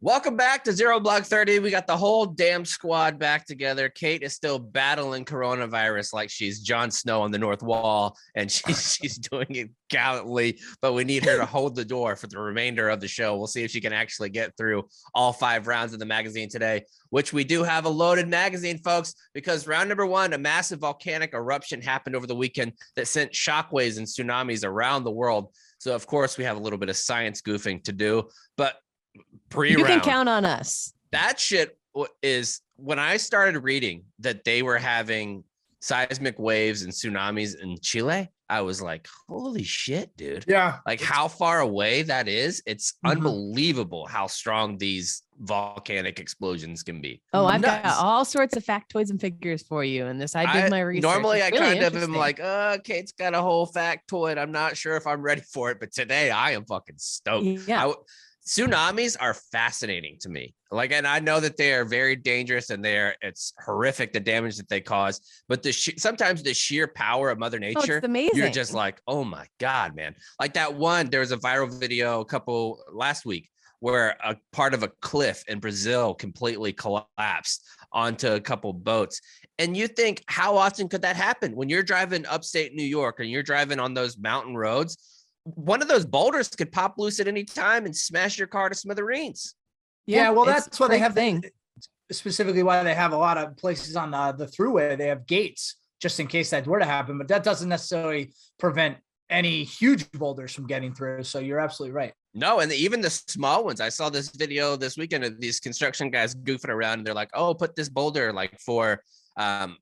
Welcome back to Zero Block 30. We got the whole damn squad back together. Kate is still battling coronavirus like she's Jon Snow on the North Wall, and she's doing it gallantly, but we need her to hold the door for the remainder of the show. We'll see if she can actually get through all 5 rounds of the magazine today, which we do have a loaded magazine, folks, because round number 1, a massive volcanic eruption happened over the weekend that sent shockwaves and tsunamis around the world. So, of course, we have a little bit of science goofing to do, but pre-round, you can count on us. That shit is when I started reading that they were having seismic waves and tsunamis in Chile. I was like, holy shit, dude. Yeah. Like how far away that is. It's unbelievable how strong these volcanic explosions can be. Oh, I've got all sorts of factoids and figures for you in this. I did my research. Normally, I kind of am like, Kate's got a whole factoid. I'm not sure if I'm ready for it, but today I am fucking stoked. Yeah. Tsunamis are fascinating to me. Like, and I know that they are very dangerous and it's horrific, the damage that they cause, but sometimes the sheer power of Mother Nature, it's amazing. You're just like, oh my God, man. Like that one, there was a viral video last week where a part of a cliff in Brazil completely collapsed onto a couple boats. And you think, how often could that happen? When you're driving upstate New York and you're driving on those mountain roads, one of those boulders could pop loose at any time and smash your car to smithereens. Yeah, well, that's what they have. Specifically, why they have a lot of places on the thruway. They have gates just in case that were to happen, but that doesn't necessarily prevent any huge boulders from getting through. So you're absolutely right. No, and even the small ones. I saw this video this weekend of these construction guys goofing around, and they're like, "Oh, put this boulder like for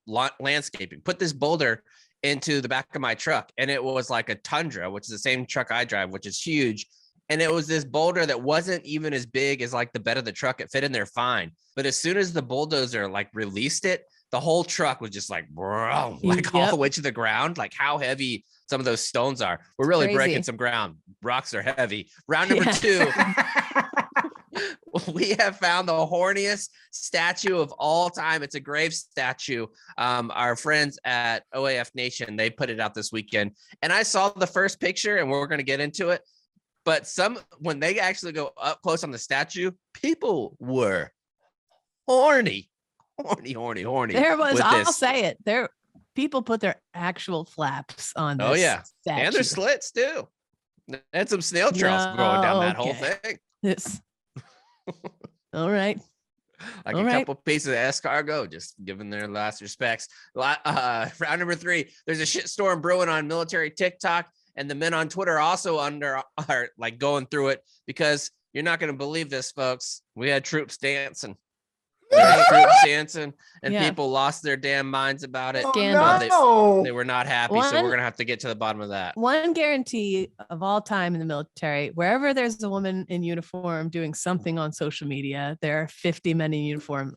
landscaping. Put this boulder into the back of my truck," and it was like a Tundra, which is the same truck I drive, which is huge, and it was this boulder that wasn't even as big as like the bed of the truck. It fit in there fine, but as soon as the bulldozer like released it, the whole truck was just like all the way to the ground. Like how heavy some of those stones are. We're really breaking some ground. Rocks are heavy. Round number 2. We have found the horniest statue of all time. It's a grave statue. Our friends at OAF Nation, they put it out this weekend. And I saw the first picture, and we're going to get into it. But when they actually go up close on the statue, people were horny. There was, I'll say it. People put their actual flaps on this. Oh, yeah. Statue. And there's slits, too. And some snail trails growing down that whole thing. All right. Like couple pieces of escargot, just giving their last respects. Round number 3, there's a shitstorm brewing on military TikTok, and the men on Twitter also are like going through it, because you're not going to believe this, folks. We had troops dancing. And people lost their damn minds about it. They were not happy. So we're gonna have to get to the bottom of that. One guarantee of all time in the military: wherever there's a woman in uniform doing something on social media, there are 50 men in uniform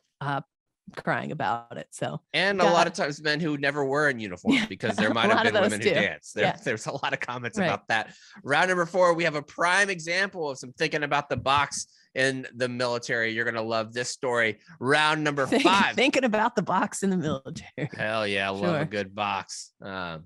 crying about it. So, and a lot of times men who never were in uniform, because there might have been women who danced. There's a lot of comments about that. Round number 4, we have a prime example of some thinking about the box in the military. You're gonna love this story. Round number 5. Thinking about the box in the military. Hell yeah, love a good box. Round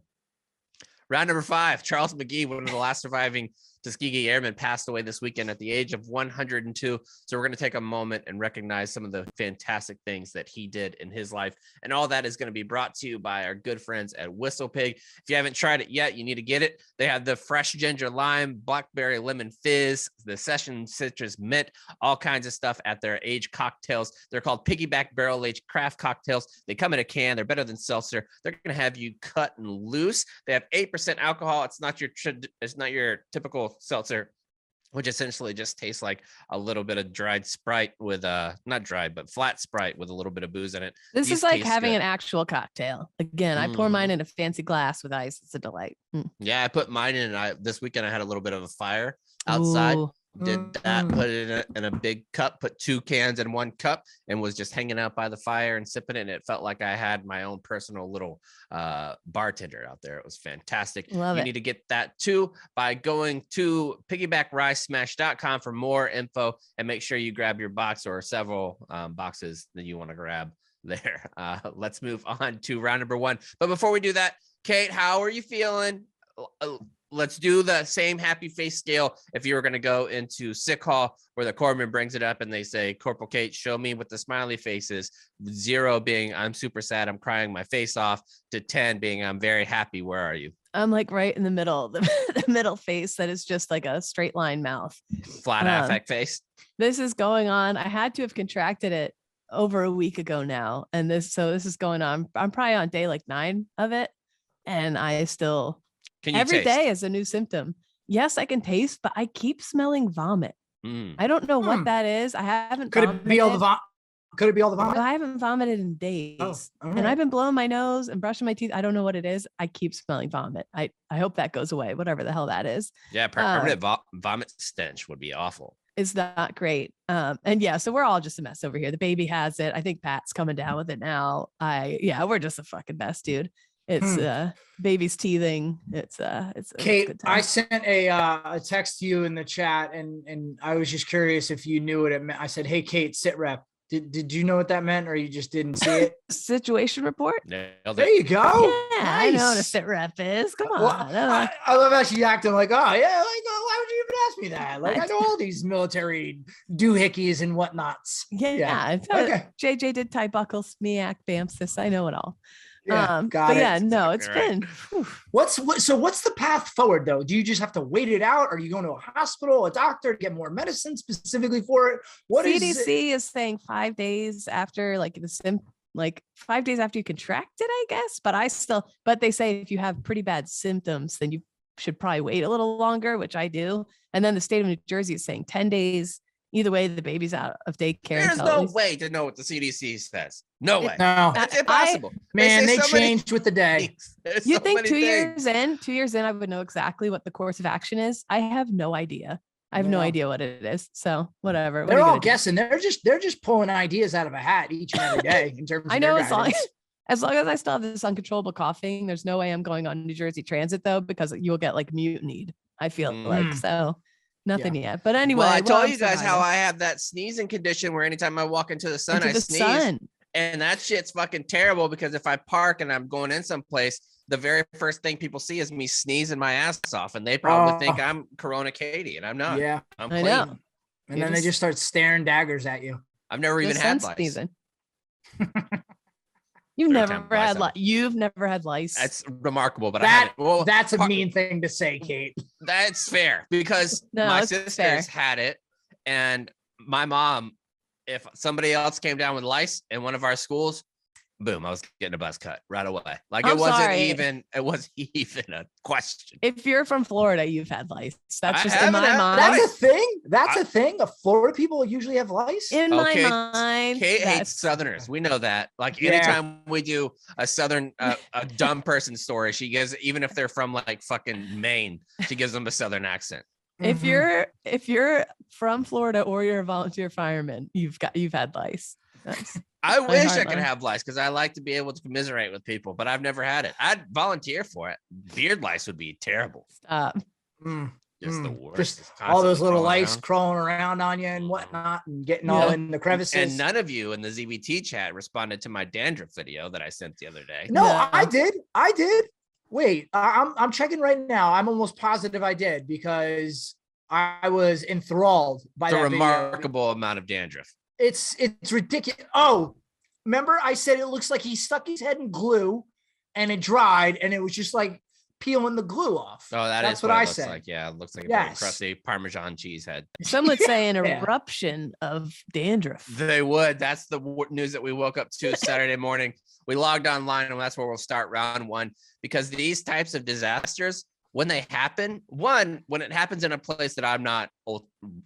number 5. Charles McGee, one of the last surviving Tuskegee Airmen, passed away this weekend at the age of 102. So we're going to take a moment and recognize some of the fantastic things that he did in his life. And all that is going to be brought to you by our good friends at Whistle Pig. If you haven't tried it yet, you need to get it. They have the fresh ginger lime, blackberry lemon fizz, the session citrus mint, all kinds of stuff at their aged cocktails. They're called piggyback barrel aged craft cocktails. They come in a can. They're better than seltzer. They're going to have you cut and loose. They have 8% alcohol. It's not your typical seltzer, which essentially just tastes like a little bit of dried Sprite with not dried, but flat Sprite with a little bit of booze in it. This is like having an actual cocktail. Again, I pour mine in a fancy glass with ice. It's a delight. Yeah, I put mine in. This weekend I had a little bit of a fire outside. Ooh. Did that, put it in a big cup, put 2 cans in 1 cup, and was just hanging out by the fire and sipping it. And it felt like I had my own personal little bartender out there. It was fantastic. You need to get that too by going to piggybackrisesmash.com for more info, and make sure you grab your box or several boxes that you want to grab there. Let's move on to round number 1. But before we do that, Kate, how are you feeling? let's do the same happy face scale. If you were going to go into sick hall where the corpsman brings it up and they say, Corporal Kate, show me what the smiley face is. 0 being, I'm super sad, I'm crying my face off, to 10 being, I'm very happy. Where are you? I'm like right in the middle, the middle face that is just like a straight line mouth. Flat affect face. This is going on. I had to have contracted it over a week ago now. And this is going on. I'm probably on day like 9 of it. And I still, every day is a new symptom. Yes, I can taste, but I keep smelling vomit. I don't know what that is. I haven't. Could it be all the vomit? Could it be all the vomit? I haven't vomited in days. Right. And I've been blowing my nose and brushing my teeth. I don't know what it is. I keep smelling vomit. I hope that goes away, whatever the hell that is. Yeah, permanent vomit stench would be awful. It's not great. And yeah, so we're all just a mess over here. The baby has it. I think Pat's coming down with it now. We're just a fucking mess, dude. It's baby's teething. It's Kate, I sent a text to you in the chat and I was just curious if you knew what it meant. I said, hey Kate, sit rep. Did you know what that meant, or you just didn't see it? Situation report. There you go. Yeah, nice. I know what a sit rep is. Come on. Well, I love how she acted like, oh yeah, like, why would you even ask me that? Like, I know all these military doohickeys and whatnots. Yeah. Okay. JJ did tie buckles, MEAC, BAMS. I know it all. Yeah, but yeah, no, it's been. What's the path forward though? Do you just have to wait it out? Are you going to a hospital, a doctor to get more medicine specifically for it? What CDC is saying 5 days after 5 days after you contract it, I guess. But they say if you have pretty bad symptoms, then you should probably wait a little longer, which I do. And then the state of New Jersey is saying 10 days. Either way, the baby's out of daycare. There's no way to know what the CDC says. No way. No, that's impossible. They changed with the day. You think 2 years in, I would know exactly what the course of action is? I have no idea. I have no idea what it is. So whatever. They're all guessing. They're just pulling ideas out of a hat each and every day in terms of I know as long as I still have this uncontrollable coughing, there's no way I'm going on New Jersey Transit though, because you'll get like mutinied. I feel like so. Nothing yet. But anyway. Well, I told you guys how I have that sneezing condition where anytime I walk into the sun, I sneeze. And that shit's fucking terrible because if I park and I'm going in someplace, the very first thing people see is me sneezing my ass off. And they probably think I'm Corona Katie, and I'm not. Yeah. I'm clean. I know. And then they just start staring daggers at you. I've never even had lice. Sneezing. You've never had lice. That's remarkable, but I haven't. Well, that's a mean thing to say, Kate. That's fair because my sisters had it, and my mom, if somebody else came down with lice in one of our schools, boom, I was getting a buzz cut right away. Like it wasn't even a question. If you're from Florida, you've had lice. That's just in my mind. That's a thing. That's a thing. Florida people usually have lice. In my mind, Kate hates Southerners. We know that. Like anytime we do a Southern, a dumb person story, she gives, even if they're from like fucking Maine, she gives them a Southern accent. If you're from Florida or you're a volunteer fireman, you've had lice. I wish I could have lice because I like to be able to commiserate with people, but I've never had it. I'd volunteer for it. Beard lice would be terrible. Stop. Just the worst. Just all those little lice crawling around on you and whatnot and getting all in the crevices. And none of you in the ZBT chat responded to my dandruff video that I sent the other day. No, I did. Wait, I'm checking right now. I'm almost positive I did because I was enthralled by that remarkable amount of dandruff. It's ridiculous. Oh, remember I said it looks like he stuck his head in glue and it dried and it was just like peeling the glue off. Oh, that's what I said. Like, yeah, it looks like a very crusty Parmesan cheese head. Some would say an eruption of dandruff. They would. That's the news that we woke up to Saturday morning. We logged online and that's where we'll start round one because these types of disasters, when they happen, when it happens in a place that I'm not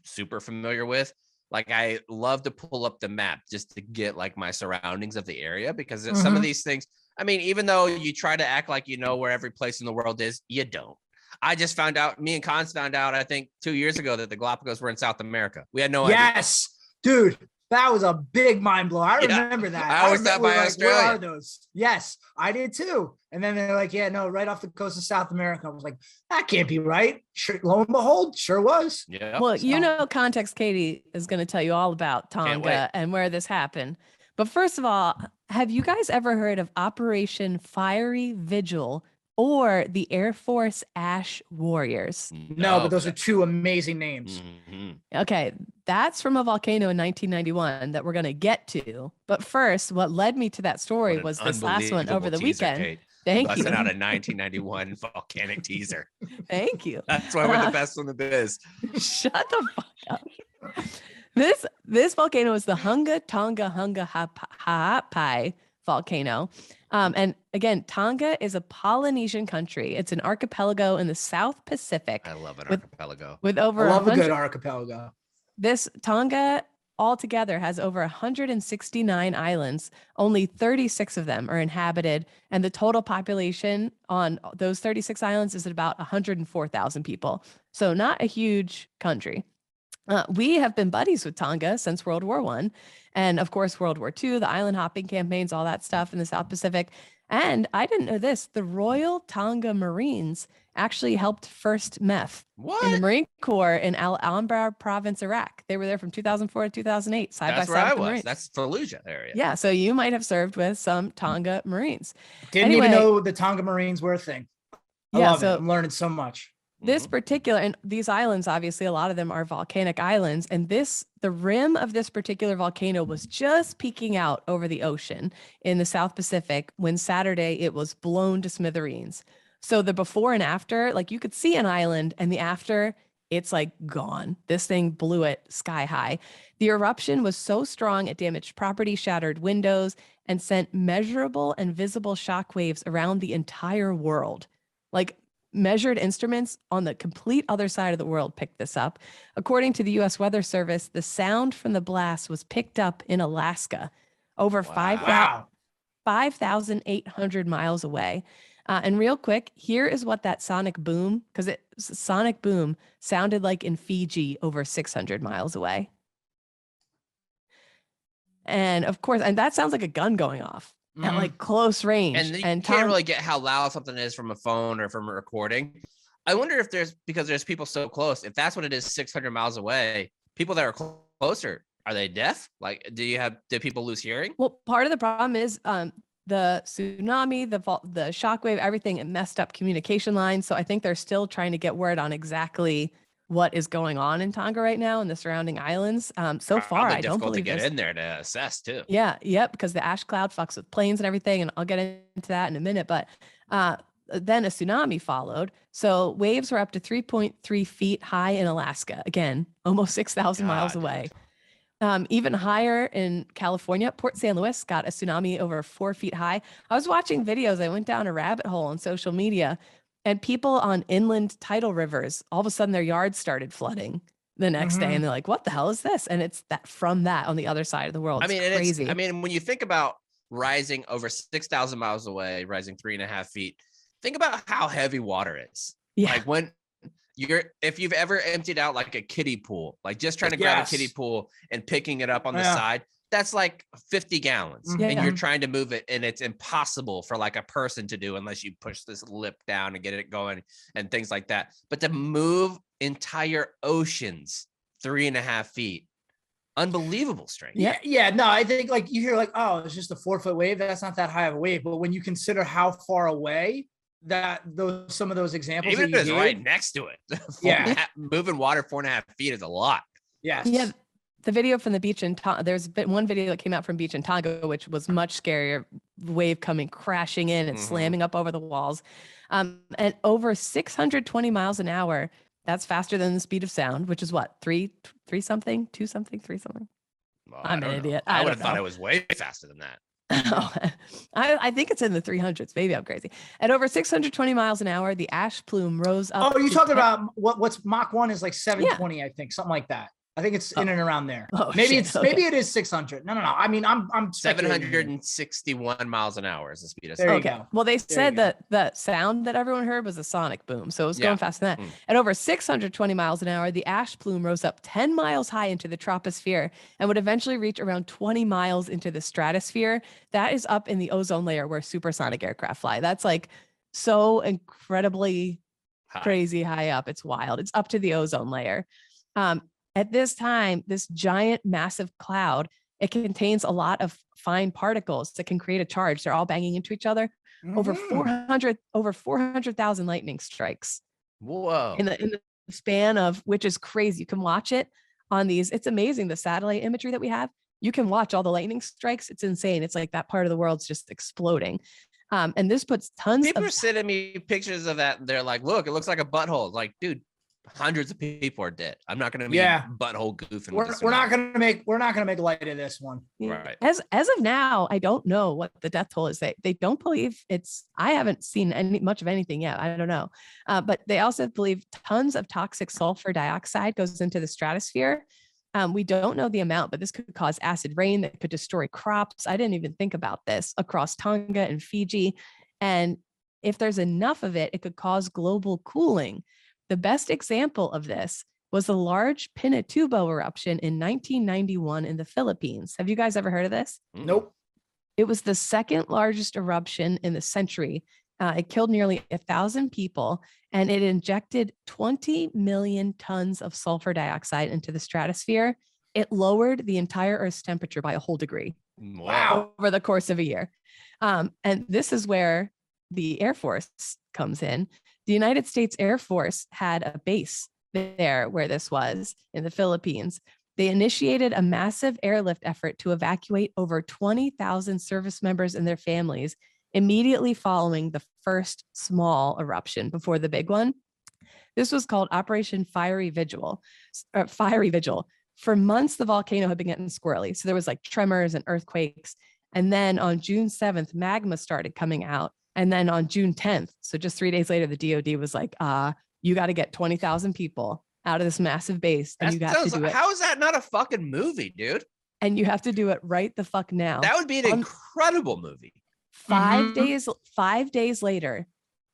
super familiar with, like I love to pull up the map just to get like my surroundings of the area because some of these things, I mean, even though you try to act like you know where every place in the world is, you don't. I just found out, me and Cons found out, I think 2 years ago that the Galapagos were in South America. We had no idea. Yes, dude. That was a big mind blow. I remember that. I always thought by Australia. Where are those? Yes, I did too. And then they're like, yeah, no, right off the coast of South America. I was like, that can't be right. Sure, lo and behold, sure was. Yeah. Well, you know, Context Katie is going to tell you all about Tonga and where this happened. But first of all, have you guys ever heard of Operation Fiery Vigil or the Air Force Ash Warriors? No, but those are two amazing names. Okay, that's from a volcano in 1991 that we're going to get to. But first, what led me to that story was this last one over the weekend. Kate. Thank Busting you. out a 1991 volcanic teaser. Thank you. That's why we're the best in the biz. Shut the fuck up. This volcano is the Tonga Ha'apai volcano. And again, Tonga is a Polynesian country. It's an archipelago in the South Pacific. I love an archipelago. With over I love a good archipelago. This Tonga altogether has over 169 islands. Only 36 of them are inhabited, and the total population on those 36 islands is about 104,000 people. So not a huge country. We have been buddies with Tonga since World War I, and of course World War II, the island hopping campaigns, all that stuff in the South Pacific. And I didn't know this: the Royal Tonga Marines actually helped first meth in the Marine Corps in Al Anbar province, Iraq. They were there from 2004 to 2008, side by side. That's where I was. Marines. That's Fallujah area. Yeah, so you might have served with some Tonga Marines. Didn't even know the Tonga Marines were a thing. I love it. I'm learning so much. This particular, and these islands, obviously, a lot of them are volcanic islands. And the rim of this particular volcano was just peeking out over the ocean in the South Pacific when Saturday it was blown to smithereens. So the before and after, like you could see an island, and the after, it's like gone. This thing blew it sky high. The eruption was so strong, it damaged property, shattered windows, and sent measurable and visible shockwaves around the entire world. Like, measured instruments on the complete other side of the world picked this up. According to the U.S. Weather Service, the sound from the blast was picked up in Alaska, over 5,800 miles away. And real quick, here is what that sonic boom, because sonic boom sounded like in Fiji, over 600 miles away. And of course, and that sounds like a gun going off. At like close range. And you can't really get how loud something is from a phone or from a recording. I wonder if because there's people so close, if that's what it is 600 miles away, people that are closer, are they deaf? Like, did people lose hearing? Well, part of the problem is the tsunami, the shockwave, everything, it messed up communication lines. So I think they're still trying to get word on exactly what is going on in Tonga right now and the surrounding islands. So far, I don't believe to get in there to assess too. Yeah, yep, because the ash cloud fucks with planes and everything, and I'll get into that in a minute. But then a tsunami followed. So waves were up to 3.3 feet high in Alaska. Again, almost 6,000 miles away. Even higher in California, Port San Luis got a tsunami over 4 feet high. I was watching videos. I went down a rabbit hole on social media. And people on inland tidal rivers, all of a sudden their yards started flooding the next day. And they're like, what the hell is this? And it's from that on the other side of the world. It's crazy. When you think about rising over 6,000 miles away, rising 3.5 feet, think about how heavy water is. Yeah. Like if you've ever emptied out like a kiddie pool, like just trying to grab a kiddie pool and picking it up on the side, that's like 50 gallons and you're trying to move it, and it's impossible for like a person to do unless you push this lip down and get it going and things like that. But to move entire oceans 3.5 feet, unbelievable strength. Yeah. No, I think like you hear like, oh, it's just a 4-foot wave. That's not that high of a wave. But when you consider how far away some of those examples, even if it's right next to it, moving water 4.5 feet is a lot. Yes. Yeah. The video from the beach in Tonga, there's been one video that came out from beach in Tonga, which was much scarier. Wave coming crashing in and slamming up over the walls. And over 620 miles an hour. That's faster than the speed of sound, which is what, 3 something, 2 something, 3 something. Well, I'm an idiot. I would have thought it was way faster than that. I think it's in the 300s. Maybe I'm crazy. At over 620 miles an hour, the ash plume rose up. Oh, you're talking about what's Mach 1 is like 720, I think, something like that. I think it's in and around there. Maybe it is 600. No. I mean, I'm 761 miles an hour is the speed of sound. There you go. Well, they said that the sound that everyone heard was a sonic boom. So it was going faster than that. At over 620 miles an hour, the ash plume rose up 10 miles high into the troposphere and would eventually reach around 20 miles into the stratosphere. That is up in the ozone layer where supersonic aircraft fly. That's like so incredibly crazy high up. It's wild. It's up to the ozone layer. At this time, this giant, massive cloud It contains a lot of fine particles that can create a charge. They're all banging into each other. Over 400,000 lightning strikes. Whoa. In the span of, which is crazy. You can watch it on these. It's amazing. The satellite imagery that we have, you can watch all the lightning strikes. It's insane. It's like that part of the world's just exploding. And this puts tons people are sending me pictures of that. And they're like, look, it looks like a butthole. Like, dude, hundreds of people are dead. I'm not going to be butthole goofing. We're not going to make light of this one. Right. As of now, I don't know what the death toll is. They don't believe it's, I haven't seen much of anything yet. I don't know. But they also believe tons of toxic sulfur dioxide goes into the stratosphere. We don't know the amount, but this could cause acid rain that could destroy crops. I didn't even think about this across Tonga and Fiji. And if there's enough of it, it could cause global cooling. The best example of this was the large Pinatubo eruption in 1991 in the Philippines. Have you guys ever heard of this? Nope. It was the second largest eruption in the century. It killed nearly 1,000 people, and it injected 20 million tons of sulfur dioxide into the stratosphere. It lowered the entire Earth's temperature by a whole degree. Wow. Over the course of a year. And this is where the Air Force comes in. The United States Air Force had a base there where this was in the Philippines. They initiated a massive airlift effort to evacuate over 20,000 service members and their families immediately following the first small eruption before the big one. This was called Operation Fiery Vigil. For months, the volcano had been getting squirrely. So there was like tremors and earthquakes. And then on June 7th, magma started coming out. And then on June 10th, so just 3 days later, the DOD was like, you got to get 20,000 people out of this massive base. And you got to do it. How is that not a fucking movie, dude? And you have to do it right the fuck now. That would be an incredible movie. 5 days later,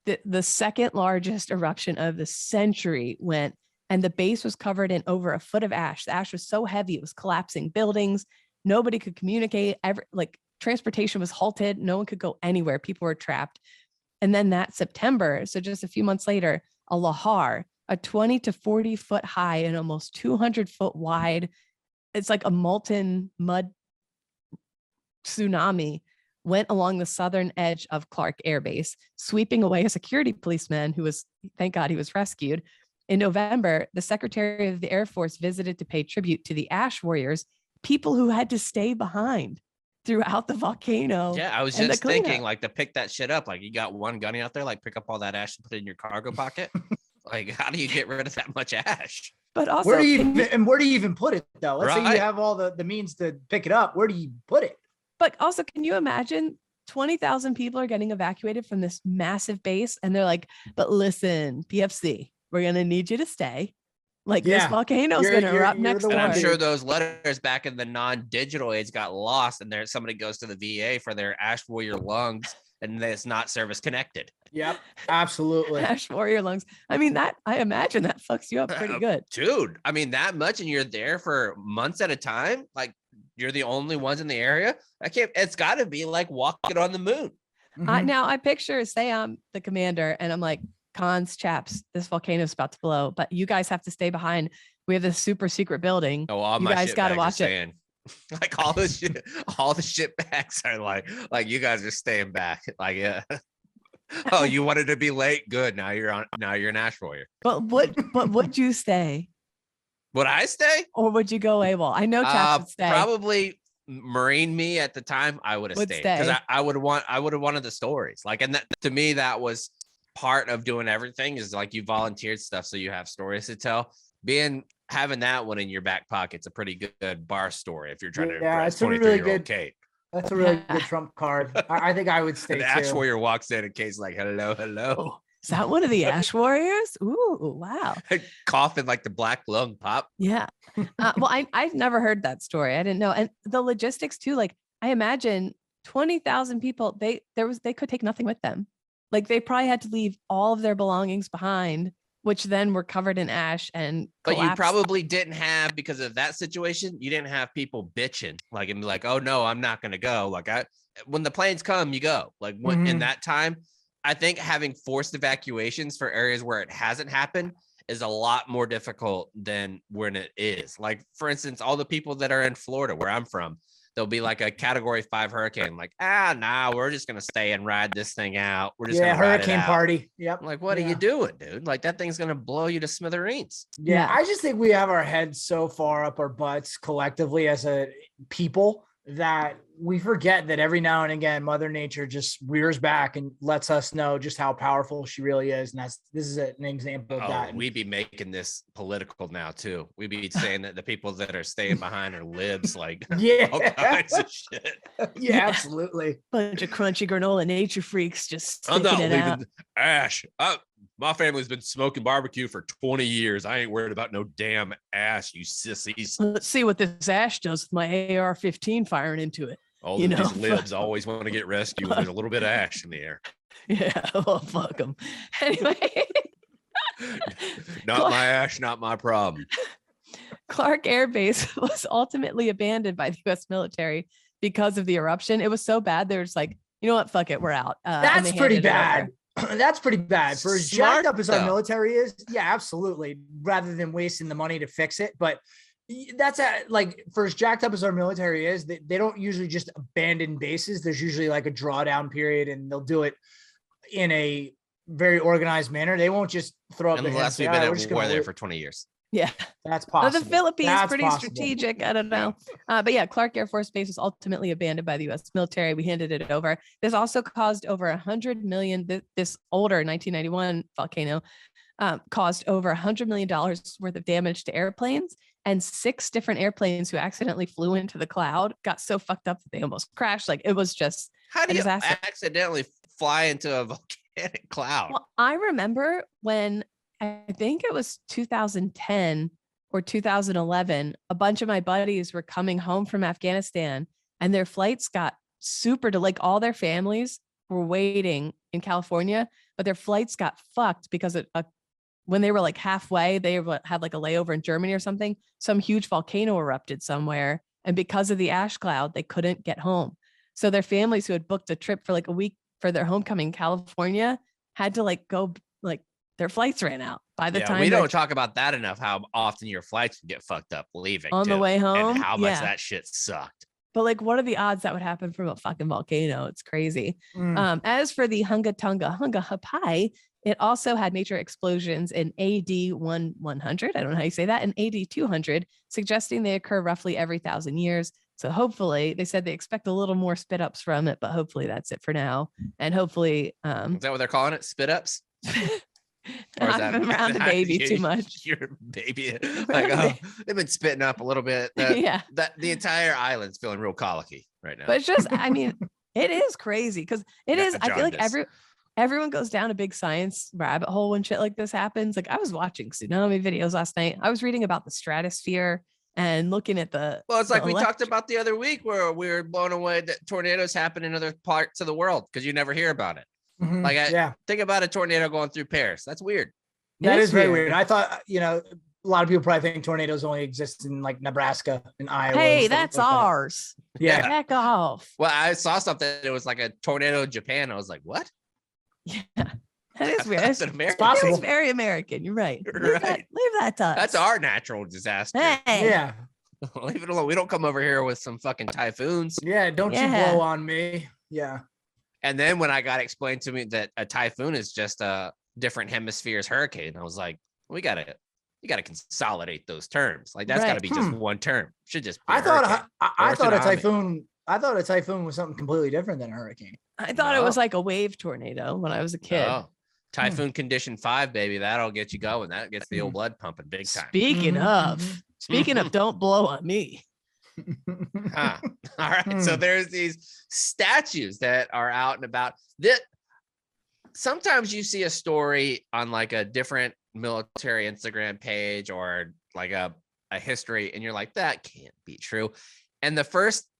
the second largest eruption of the century went, and the base was covered in over a foot of ash. The ash was so heavy, it was collapsing buildings. Nobody could communicate. Transportation was halted. No one could go anywhere. People were trapped. And then that September, so just a few months later, a lahar, a 20 to 40 foot high and almost 200 foot wide, it's like a molten mud tsunami, went along the southern edge of Clark Air Base, sweeping away a security policeman who was, thank God he was rescued. In November, the Secretary of the Air Force visited to pay tribute to the ash warriors, people who had to stay behind throughout the volcano. Yeah, I was just thinking, like, to pick that shit up, like, you got one gunny out there, like, pick up all that ash and put it in your cargo pocket. Like, how do you get rid of that much ash? But also, where do you even put it though? Let's say you have all the means to pick it up. Where do you put it? But also, can you imagine 20,000 people are getting evacuated from this massive base, and they're like, "But listen, PFC, we're gonna need you to stay. Like, this volcano is gonna erupt next door." And I'm sure those letters back in the non-digital age got lost, and there somebody goes to the VA for their ash warrior lungs, and it's not service connected. Yep, absolutely. Ash warrior lungs. I mean, I imagine that fucks you up pretty good, dude. I mean, that much, and you're there for months at a time. Like, you're the only ones in the area. It's got to be like walking on the moon. Now I picture, say I'm the commander, and I'm like, "Cons, chaps, this volcano is about to blow, but you guys have to stay behind. We have this super secret building. Oh, all you guys got to watch it." Like, all the shit bags are like you guys are staying back. Like, yeah. Oh, you wanted to be late? Good. Now you're an ash warrior. But would you stay? Would I stay? Or would you go AWOL? I know chaps would stay. Probably Marine me at the time. I would have stayed because I would have wanted the stories. Like, and that, to me, that was part of doing everything, is like you volunteered stuff, so you have stories to tell. Having that one in your back pocket's a pretty good bar story if you're trying to impress 23-year-old Kate. That's a really good trump card. I think I would stay too. The ash warrior walks in and Kate's like, hello. Oh, is that one of the ash warriors? Ooh, wow. Coughing like the black lung pop. Yeah. Well, I've never heard that story. I didn't know. And the logistics too, like, I imagine 20,000 people, they could take nothing with them. Like, they probably had to leave all of their belongings behind, which then were covered in ash and collapsed. But you probably didn't have, because of that situation, you didn't have people bitching, like, and be like, "Oh no, I'm not going to go." Like, when the planes come, you go. Like, in that time, I think having forced evacuations for areas where it hasn't happened is a lot more difficult than when it is. Like, for instance, all the people that are in Florida, where I'm from, there'll be like a category 5 hurricane. Like, we're just going to stay and ride this thing out. We're just going to hurricane party. Yep. I'm like, what are you doing, dude? Like, that thing's going to blow you to smithereens. Yeah. I just think we have our heads so far up our butts collectively as a people that we forget that every now and again, Mother Nature just rears back and lets us know just how powerful she really is. And this is an example of that. We'd be making this political now too. We'd be saying that the people that are staying behind are libs, like all kinds of shit. Yeah, absolutely. Bunch of crunchy granola nature freaks just sticking it out. Ash. My family's been smoking barbecue for 20 years. I ain't worried about no damn ash, you sissies. Let's see what this ash does with my AR-15 firing into it. All these libs always want to get rescued when there's a little bit of ash in the air. Yeah, well, fuck them. Anyway. Not my ash, not my problem. Clark Air Base was ultimately abandoned by the U.S. military because of the eruption. It was so bad, they're just like, you know what, fuck it, we're out. That's pretty bad. That's pretty bad. For as jacked up as our military is, yeah, absolutely. Rather than wasting the money to fix it. But that's like, for as jacked up as our military is, they don't usually just abandon bases. There's usually like a drawdown period, and they'll do it in a very organized manner. They won't just throw up unless we've been at war there for 20 years. Yeah, that's possible. The Philippines is pretty strategic. I don't know. But yeah, Clark Air Force Base was ultimately abandoned by the U.S. military. We handed it over. This also caused over 100 million. This older 1991 volcano caused over $100 million worth of damage to airplanes, and 6 different airplanes who accidentally flew into the cloud got so fucked up that they almost crashed. Like, it was just how do you accidentally fly into a volcanic cloud? Well, I remember when I think it was 2010 or 2011, a bunch of my buddies were coming home from Afghanistan, and their flights got super delayed. Like, all their families were waiting in California, but their flights got fucked because when they were like halfway, they had like a layover in Germany or something. Some huge volcano erupted somewhere, and because of the ash cloud, they couldn't get home. So their families who had booked a trip for like a week for their homecoming in California had to like go, like, their flights ran out by the time. We don't talk about that enough, how often your flights get fucked up leaving on the way home, and how much that shit sucked. But like, what are the odds that would happen from a fucking volcano? It's crazy. As for the Hunga Hapai, it also had major explosions in AD 100. I don't know how you say that. And AD 200, suggesting they occur roughly every 1,000 years. So hopefully, they said they expect a little more spit ups from it, but hopefully that's it for now. And hopefully, is that what they're calling it? Spit ups? I've been around the baby too much. Your baby, like, they've been spitting up a little bit. The entire island's feeling real colicky right now. But it's just, I mean, it is crazy because it is. I feel like everyone goes down a big science rabbit hole when shit like this happens. Like, I was watching tsunami videos last night. I was reading about the stratosphere and looking at it's like we talked about the other week, where we were blown away that tornadoes happen in other parts of the world because you never hear about it. Mm-hmm. Like, think about a tornado going through Paris. That's weird. That is very weird. I thought, a lot of people probably think tornadoes only exist in like Nebraska and Iowa. Hey, that's like ours. That. Yeah. Heck off. Well, I saw something. It was like a tornado in Japan. I was like, what? Yeah. That is weird. That's American. It's very American. You're right. Leave that to us. That's our natural disaster. Hey. Yeah. Leave it alone. We don't come over here with some fucking typhoons. Yeah. Don't you blow on me. Yeah. And then when I got explained to me that a typhoon is just a different hemisphere's hurricane, I was like, you gotta consolidate those terms. Like, that's gotta be just one term. Should just be I thought a typhoon was something completely different than a hurricane. I thought it was like a wave tornado when I was a kid. Typhoon condition 5, baby. That'll get you going. That gets the old blood pumping big time. Speaking of, don't blow on me. All right. So there's these statues that are out and about. That sometimes you see a story on like a different military Instagram page or like a history, and you're like, that can't be true. And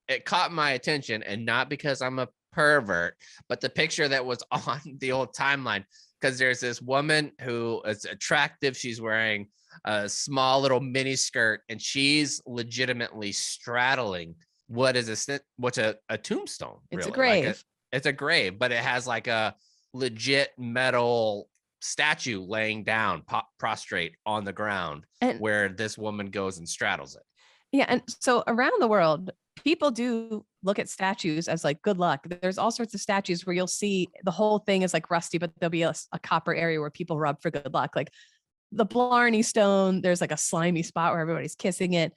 it caught my attention, and not because I'm a pervert, but the picture that was on the old timeline, because there's this woman who is attractive. She's wearing a small little mini skirt, and she's legitimately straddling what's a tombstone. It's really. a grave. It's a grave, but it has like a legit metal statue laying down, prostrate on the ground, and where this woman goes and straddles it. Yeah. And so around the world, people do look at statues as like good luck. There's all sorts of statues where you'll see the whole thing is like rusty, but there'll be a copper area where people rub for good luck. Like the Blarney Stone, there's like a slimy spot where everybody's kissing it.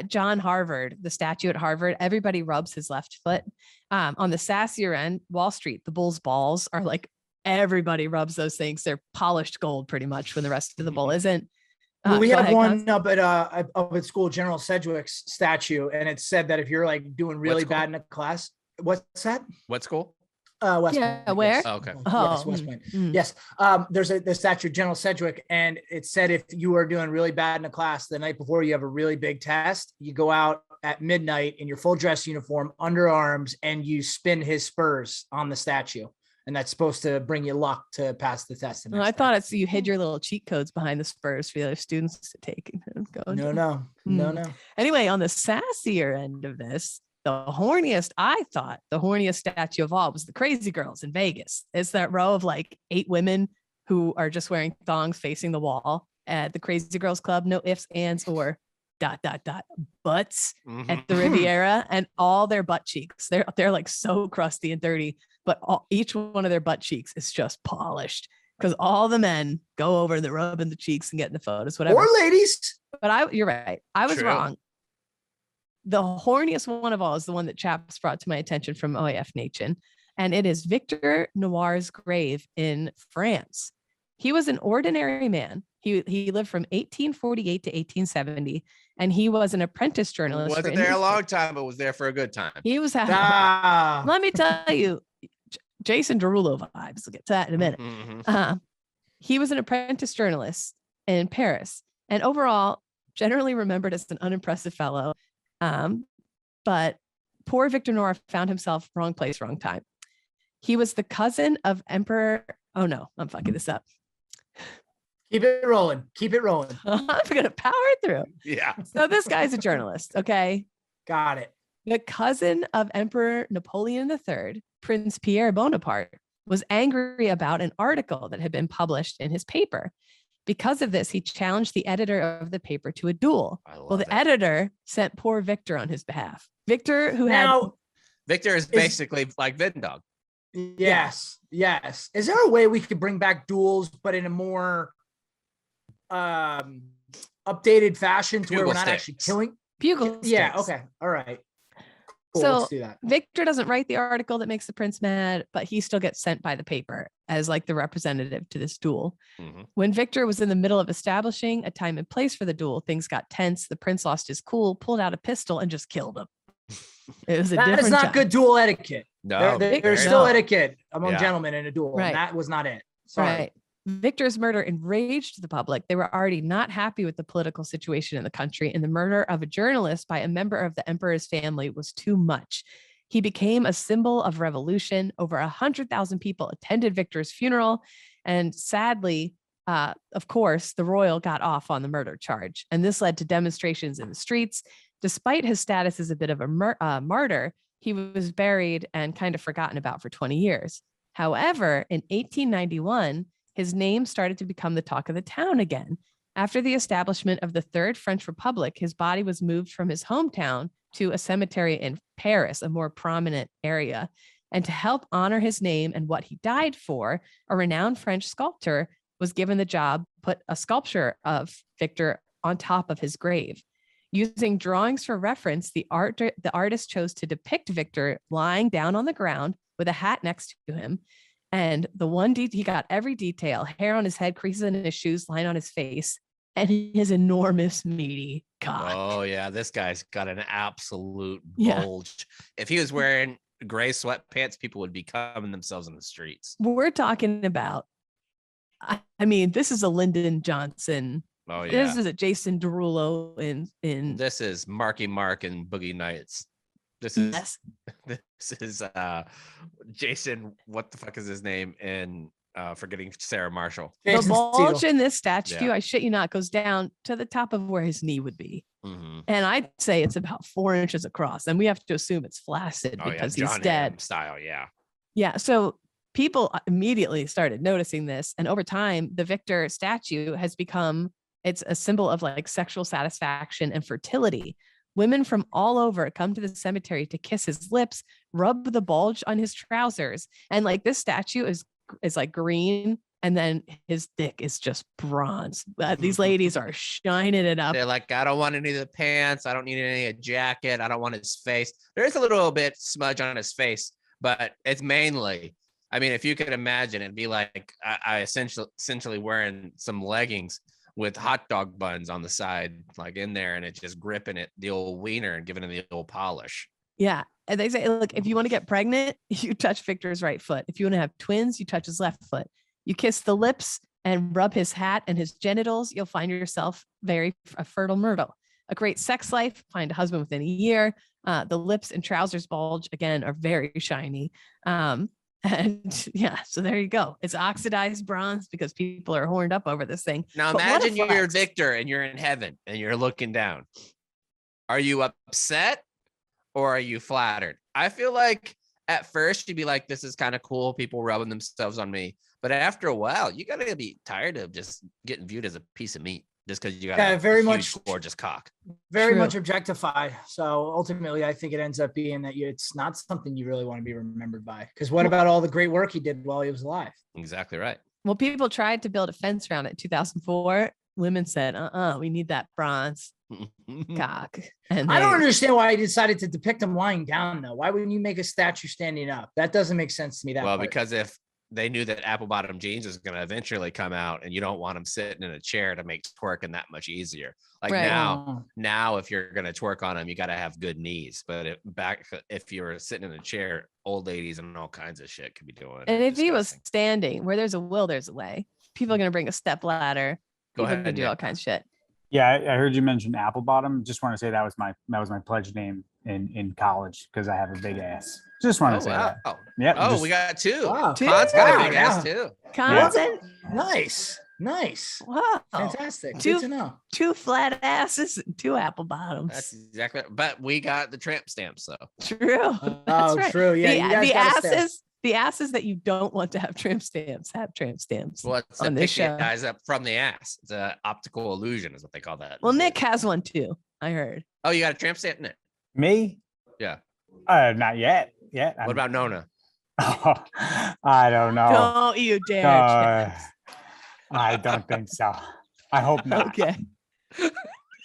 John Harvard, the statue at Harvard, everybody rubs his left foot. On the sassier end, Wall Street, the bull's balls are like, everybody rubs those things. They're polished gold pretty much when the rest of the bull isn't. Well, we have one up at school, General Sedgwick's statue, and it said that if you're like doing really bad in a class, what's that? What school? West Point. Where? Yes. Oh, okay. Yes, West Point. Yes. There's the statue of General Sedgwick, and it said if you are doing really bad in a class the night before you have a really big test, you go out at midnight in your full dress uniform, underarms, and you spin his spurs on the statue. And that's supposed to bring you luck to pass the test. I thought it's you hid your little cheat codes behind the spurs for the other students to take. No. Anyway, on the sassier end of this, I thought the horniest statue of all was the Crazy Girls in Vegas. It's that row of like 8 women who are just wearing thongs facing the wall at the Crazy Girls Club. No ifs, ands, or ... butts at the Riviera, and all their butt cheeks. They're like so crusty and dirty, but each one of their butt cheeks is just polished because all the men go over and they're rubbing the cheeks and getting the photos, whatever. Or ladies. But you're right. I was wrong. The horniest one of all is the one that Chaps brought to my attention from OAF Nation, and it is Victor Noir's grave in France. He was an ordinary man. He lived from 1848 to 1870, and he was an apprentice journalist. Wasn't there a long time, but was there for a good time. He was having. Let me tell you, Jason Derulo vibes. We'll get to that in a minute. Mm-hmm. He was an apprentice journalist in Paris, and overall, generally remembered as an unimpressive fellow. But poor Victor Noir found himself wrong place, wrong time. He was the cousin of Emperor. Oh no, I'm fucking this up. Keep it rolling. I'm gonna power through. Yeah. So this guy's a journalist. Okay. Got it. The cousin of Emperor Napoleon III, Prince Pierre Bonaparte, was angry about an article that had been published in his paper. Because of this, he challenged the editor of the paper to a duel. Well, the editor sent poor Victor on his behalf. Victor, Victor is basically like Vindog. Yes. Is there a way we could bring back duels, but in a more updated fashion to where we're not actually killing? Bugle Yeah. sticks. Okay. All right. Cool, so let's do that. Victor doesn't write the article that makes the prince mad, but he still gets sent by the paper as like the representative to this duel. Mm-hmm. When Victor was in the middle of establishing a time and place for the duel, things got tense. The prince lost his cool, pulled out a pistol, and just killed him. It was that is not good duel etiquette. No, there's still etiquette among gentlemen in a duel. Right. And that was not it. Sorry. Right. Victor's murder enraged the public. They were already not happy with the political situation in the country, and the murder of a journalist by a member of the emperor's family was too much. He became a symbol of revolution. Over 100,000 people attended Victor's funeral, and sadly, of course, the royal got off on the murder charge, and this led to demonstrations in the streets. Despite his status as a bit of a martyr, he was buried and kind of forgotten about for 20 years. However, in 1891, his name started to become the talk of the town again. After the establishment of the Third French Republic, his body was moved from his hometown to a cemetery in Paris, a more prominent area. And to help honor his name and what he died for, a renowned French sculptor was given the job to put a sculpture of Victor on top of his grave. Using drawings for reference, the artist chose to depict Victor lying down on the ground with a hat next to him. And the one he got every detail: hair on his head, creases in his shoes, line on his face, and his enormous meaty cock. Oh yeah, this guy's got an absolute bulge. If he was wearing gray sweatpants, people would be coming themselves in the streets. We're talking about, I mean, this is a Lyndon Johnson. Oh yeah. This is a Jason Derulo in This is Marky Mark and Boogie Nights. This is Jason, what the fuck is his name? And forgetting Sarah Marshall. The bulge in this statue, I shit you not, goes down to the top of where his knee would be. Mm-hmm. And I'd say it's about 4 inches across. And we have to assume it's flaccid because he's dead. Style, yeah. Yeah. So people immediately started noticing this. And over time, the Victor statue has become, it's a symbol of like sexual satisfaction and fertility. Women from all over come to the cemetery to kiss his lips, rub the bulge on his trousers. And like this statue is like green. And then his dick is just bronze. These ladies are shining it up. They're like, I don't want any of the pants. I don't need any of the jacket. I don't want his face. There's a little bit smudge on his face, but it's mainly, I mean, if you could imagine, it'd be like I essentially wearing some leggings with hot dog buns on the side, like in there, and it's just gripping it, the old wiener, and giving it the old polish. Yeah. And they say, look, if you want to get pregnant, you touch Victor's right foot. If you want to have twins, you touch his left foot. You kiss the lips and rub his hat and his genitals, you'll find yourself a fertile myrtle. A great sex life, find a husband within a year. The lips and trousers bulge, again, are very shiny. And yeah, so there you go. It's oxidized bronze because people are horned up over this thing. Now imagine you're Victor and you're in heaven and you're looking down. Are you upset or are you flattered? I feel like at first you'd be like, this is kind of cool, people rubbing themselves on me. But after a while, you gotta be tired of just getting viewed as a piece of meat just because you got a very huge, much gorgeous cock. Very much objectified. So ultimately, I think it ends up being that it's not something you really want to be remembered by. Because what about all the great work he did while he was alive? Exactly right. Well, people tried to build a fence around it in 2004. Women said, we need that bronze cock. And I don't understand why he decided to depict him lying down, though. Why wouldn't you make a statue standing up? That doesn't make sense to me. Well, because if they knew that apple bottom jeans is going to eventually come out and you don't want them sitting in a chair to make twerking that much easier. Like now, if you're going to twerk on them, you got to have good knees. But if you were sitting in a chair, old ladies and all kinds of shit could be doing. And if he was standing, where there's a will, there's a way. People are going to bring a step ladder. Go ahead and do all kinds of shit. Yeah, I heard you mention apple bottom. Just want to say that was my pledge name in college because I have a big ass. Just want to say that. Yeah. We got two. Wow. Hans got a big ass too. Content. Nice. Wow. Fantastic. Good to know. 2 flat asses and 2 apple bottoms. That's exactly. But we got the tramp stamps though. True. That's right. True. Yeah. The asses that you don't want to have tramp stamps have tramp stamps. Well, it's on this show. Guys up from the ass. It's an optical illusion, is what they call that. Well, Nick has one too. I heard. Oh, you got a tramp stamp, Nick? Me? Yeah. Not yet. What about Nona? Oh, I don't know. Don't you dare. I don't think so. I hope not. Okay.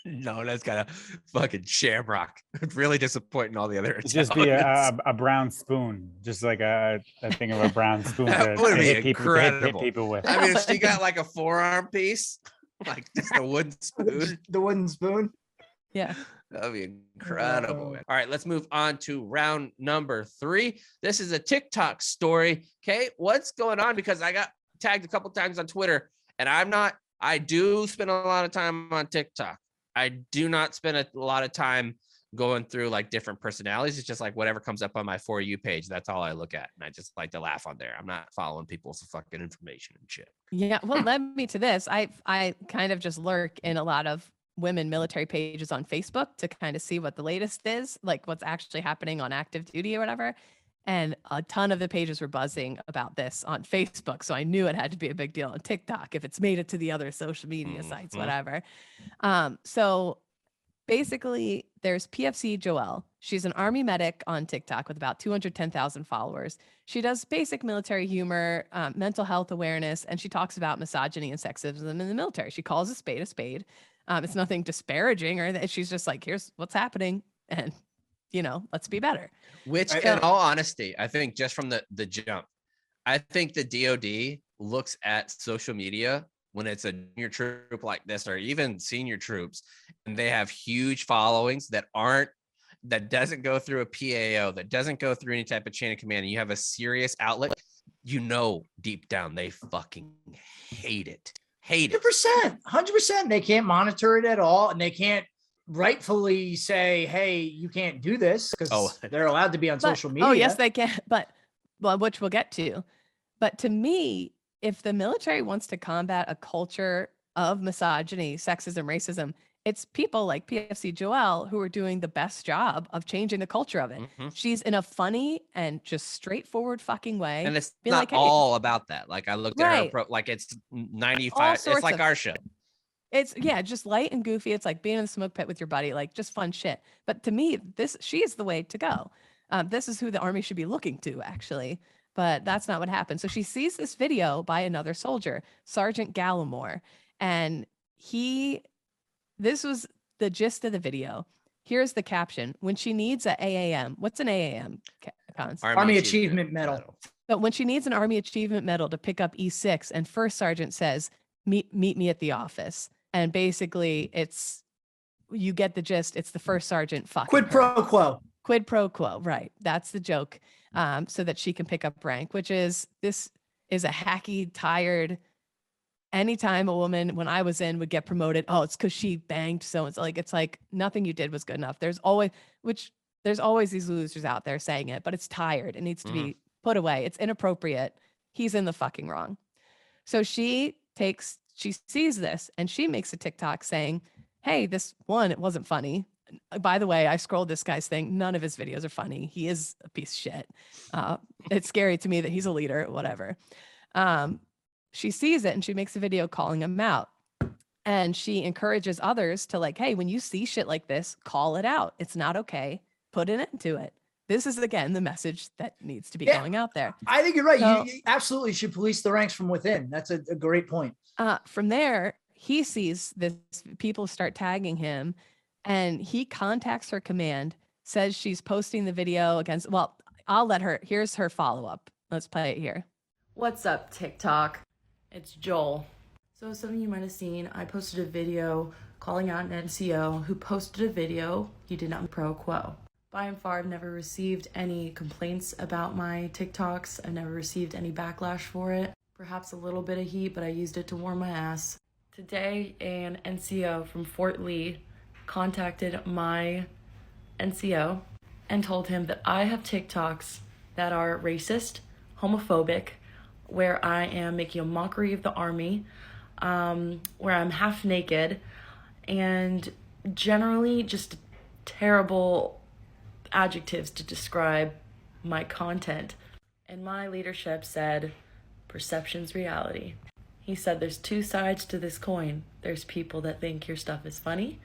No, that's got a fucking shamrock. Really disappointing all the other. It'd just be a brown spoon, just like a thing of a brown spoon that to would be hit incredible. people with. I mean, if she got like a forearm piece, like just a wooden spoon. The wooden spoon. Yeah. That'd be incredible. All right, let's move on to round number 3. This is a TikTok story. Okay, what's going on? Because I got tagged a couple times on Twitter, and I do spend a lot of time on TikTok. I do not spend a lot of time going through like different personalities. It's just like whatever comes up on my For You page. That's all I look at. And I just like to laugh on there. I'm not following people's fucking information and shit. Yeah. Well, led me to this. I kind of just lurk in a lot of women military pages on Facebook to kind of see what the latest is, like what's actually happening on active duty or whatever. And a ton of the pages were buzzing about this on Facebook. So I knew it had to be a big deal on TikTok if it's made it to the other social media sites, whatever. So basically there's PFC Joelle. She's an Army medic on TikTok with about 210,000 followers. She does basic military humor, mental health awareness, and she talks about misogyny and sexism in the military. She calls a spade a spade. It's nothing disparaging or that. She's just like, here's what's happening. And let's be better. Which, in all honesty, I think just from the jump, I think the DOD looks at social media when it's a junior troop like this, or even senior troops, and they have huge followings that doesn't go through a PAO, that doesn't go through any type of chain of command, and you have a serious outlet, deep down, they fucking hate it. 100%. They can't monitor it at all, and they can't rightfully say, hey, you can't do this because they're allowed to be on social media. Oh, yes, they can. But which we'll get to. But to me, if the military wants to combat a culture of misogyny, sexism, racism, it's people like PFC Joelle who are doing the best job of changing the culture of it. She's in a funny and just straightforward fucking way. And it's not like, all about that. Like I looked at her, like it's 95. It's like our show. It's just light and goofy. It's like being in the smoke pit with your buddy, like just fun shit. But to me, she is the way to go. This is who the Army should be looking to, actually. But that's not what happened. So she sees this video by another soldier, Sergeant Gallimore. And this was the gist of the video. Here's the caption. When she needs an AAM, what's an AAM, Cons? Army Achievement Medal. But when she needs an Army Achievement Medal to pick up E6, and First Sergeant says, meet me at the office. And basically, you get the gist. It's the First Sergeant fucking Quid pro quo. Quid pro quo, right? That's the joke. So that she can pick up rank, this is a hacky, tired. Anytime a woman, when I was in, would get promoted, oh, it's because she banged so and so. Like it's like nothing you did was good enough. There's always these losers out there saying it, but it's tired. It needs to be put away. It's inappropriate. He's in the fucking wrong. So she sees this and she makes a TikTok saying, hey, it wasn't funny. By the way, I scrolled this guy's thing. None of his videos are funny. He is a piece of shit. It's scary to me that he's a leader, whatever. She sees it and she makes a video calling him out. And she encourages others to like, hey, when you see shit like this, call it out. It's not okay. Put an end to it. This is, again, the message that needs to be going out there. I think you're right. So, you absolutely should police the ranks from within. That's a great point. From there, he sees this, people start tagging him, and he contacts her command, says she's posting the video against, here's her follow-up. Let's play it here. What's up, TikTok? It's Joel. So some of you might have seen, I posted a video calling out an NCO who posted a video he did not pro quo. By and far, I've never received any complaints about my TikToks. I've never received any backlash for it. Perhaps a little bit of heat, but I used it to warm my ass. Today, an NCO from Fort Lee contacted my NCO and told him that I have TikToks that are racist, homophobic, where I am making a mockery of the Army, where I'm half naked, and generally just terrible adjectives to describe my content. And my leadership said, perception's reality. He said there's two sides to this coin. There's people that think your stuff is funny,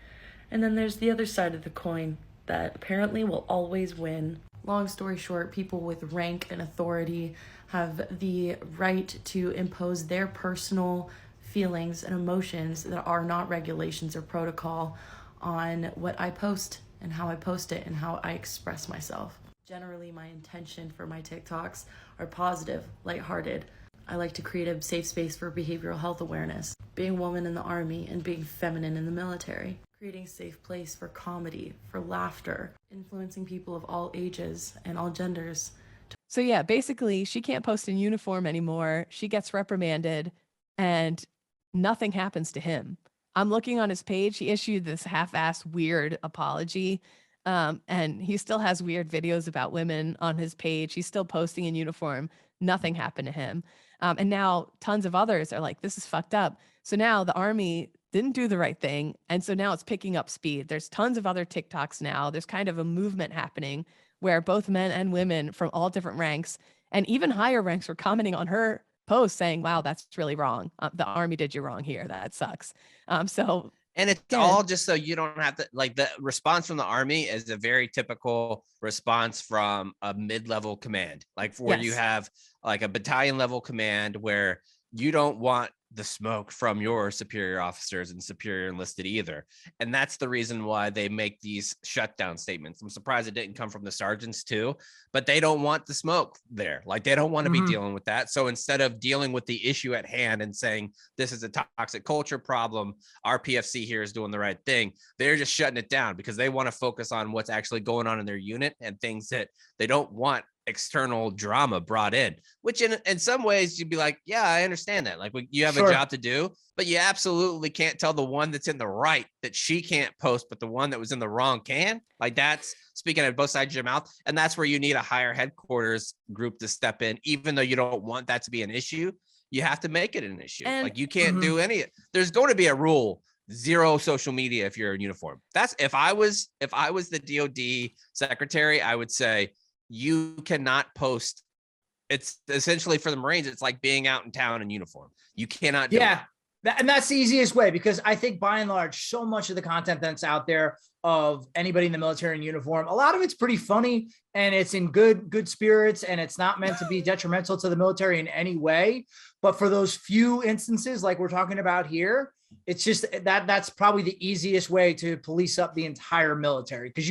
and then there's the other side of the coin that apparently will always win. Long story short, people with rank and authority have the right to impose their personal feelings and emotions that are not regulations or protocol on what I post and how I post it and how I express myself. Generally, my intention for my TikToks are positive, lighthearted. I like to create a safe space for behavioral health awareness, being a woman in the Army and being feminine in the military, creating a safe place for comedy, for laughter, influencing people of all ages and all genders. So yeah, basically she can't post in uniform anymore. She gets reprimanded and nothing happens to him. I'm looking on his page. He issued this half-assed weird apology. And he still has weird videos about women on his page. He's still posting in uniform. Nothing happened to him. And now tons of others are like, this is fucked up. So now the Army didn't do the right thing. And so now it's picking up speed. There's tons of other TikToks now. There's kind of a movement happening where both men and women from all different ranks and even higher ranks were commenting on her post saying, wow, that's really wrong. The Army did you wrong here. That sucks. And it's all just so you don't have to, like, the response from the Army is a very typical response from a mid-level command, like where you have like a battalion level command where you don't want the smoke from your superior officers and superior enlisted either. And that's the reason why they make these shutdown statements. I'm surprised it didn't come from the sergeants too, but they don't want the smoke there. Like they don't want to be dealing with that. So instead of dealing with the issue at hand and saying, this is a toxic culture problem, our PFC here is doing the right thing, they're just shutting it down because they want to focus on what's actually going on in their unit and things that they don't want external drama brought in, which in some ways you'd be like, yeah, I understand that. Like you have a job to do, but you absolutely can't tell the one that's in the right that she can't post, but the one that was in the wrong can. Like that's speaking at both sides of your mouth. And that's where you need a higher headquarters group to step in, even though you don't want that to be an issue. You have to make it an issue. And, like you can't do any, there's going to be a rule zero social media if you're in uniform. That's if I was the DOD secretary, I would say you cannot post. It's essentially for the Marines, it's like being out in town in uniform. You cannot do it. And that's the easiest way, because I think by and large, so much of the content that's out there of anybody in the military in uniform, a lot of it's pretty funny and it's in good spirits, and it's not meant to be detrimental to the military in any way. But for those few instances like we're talking about here, it's just that's probably the easiest way to police up the entire military, because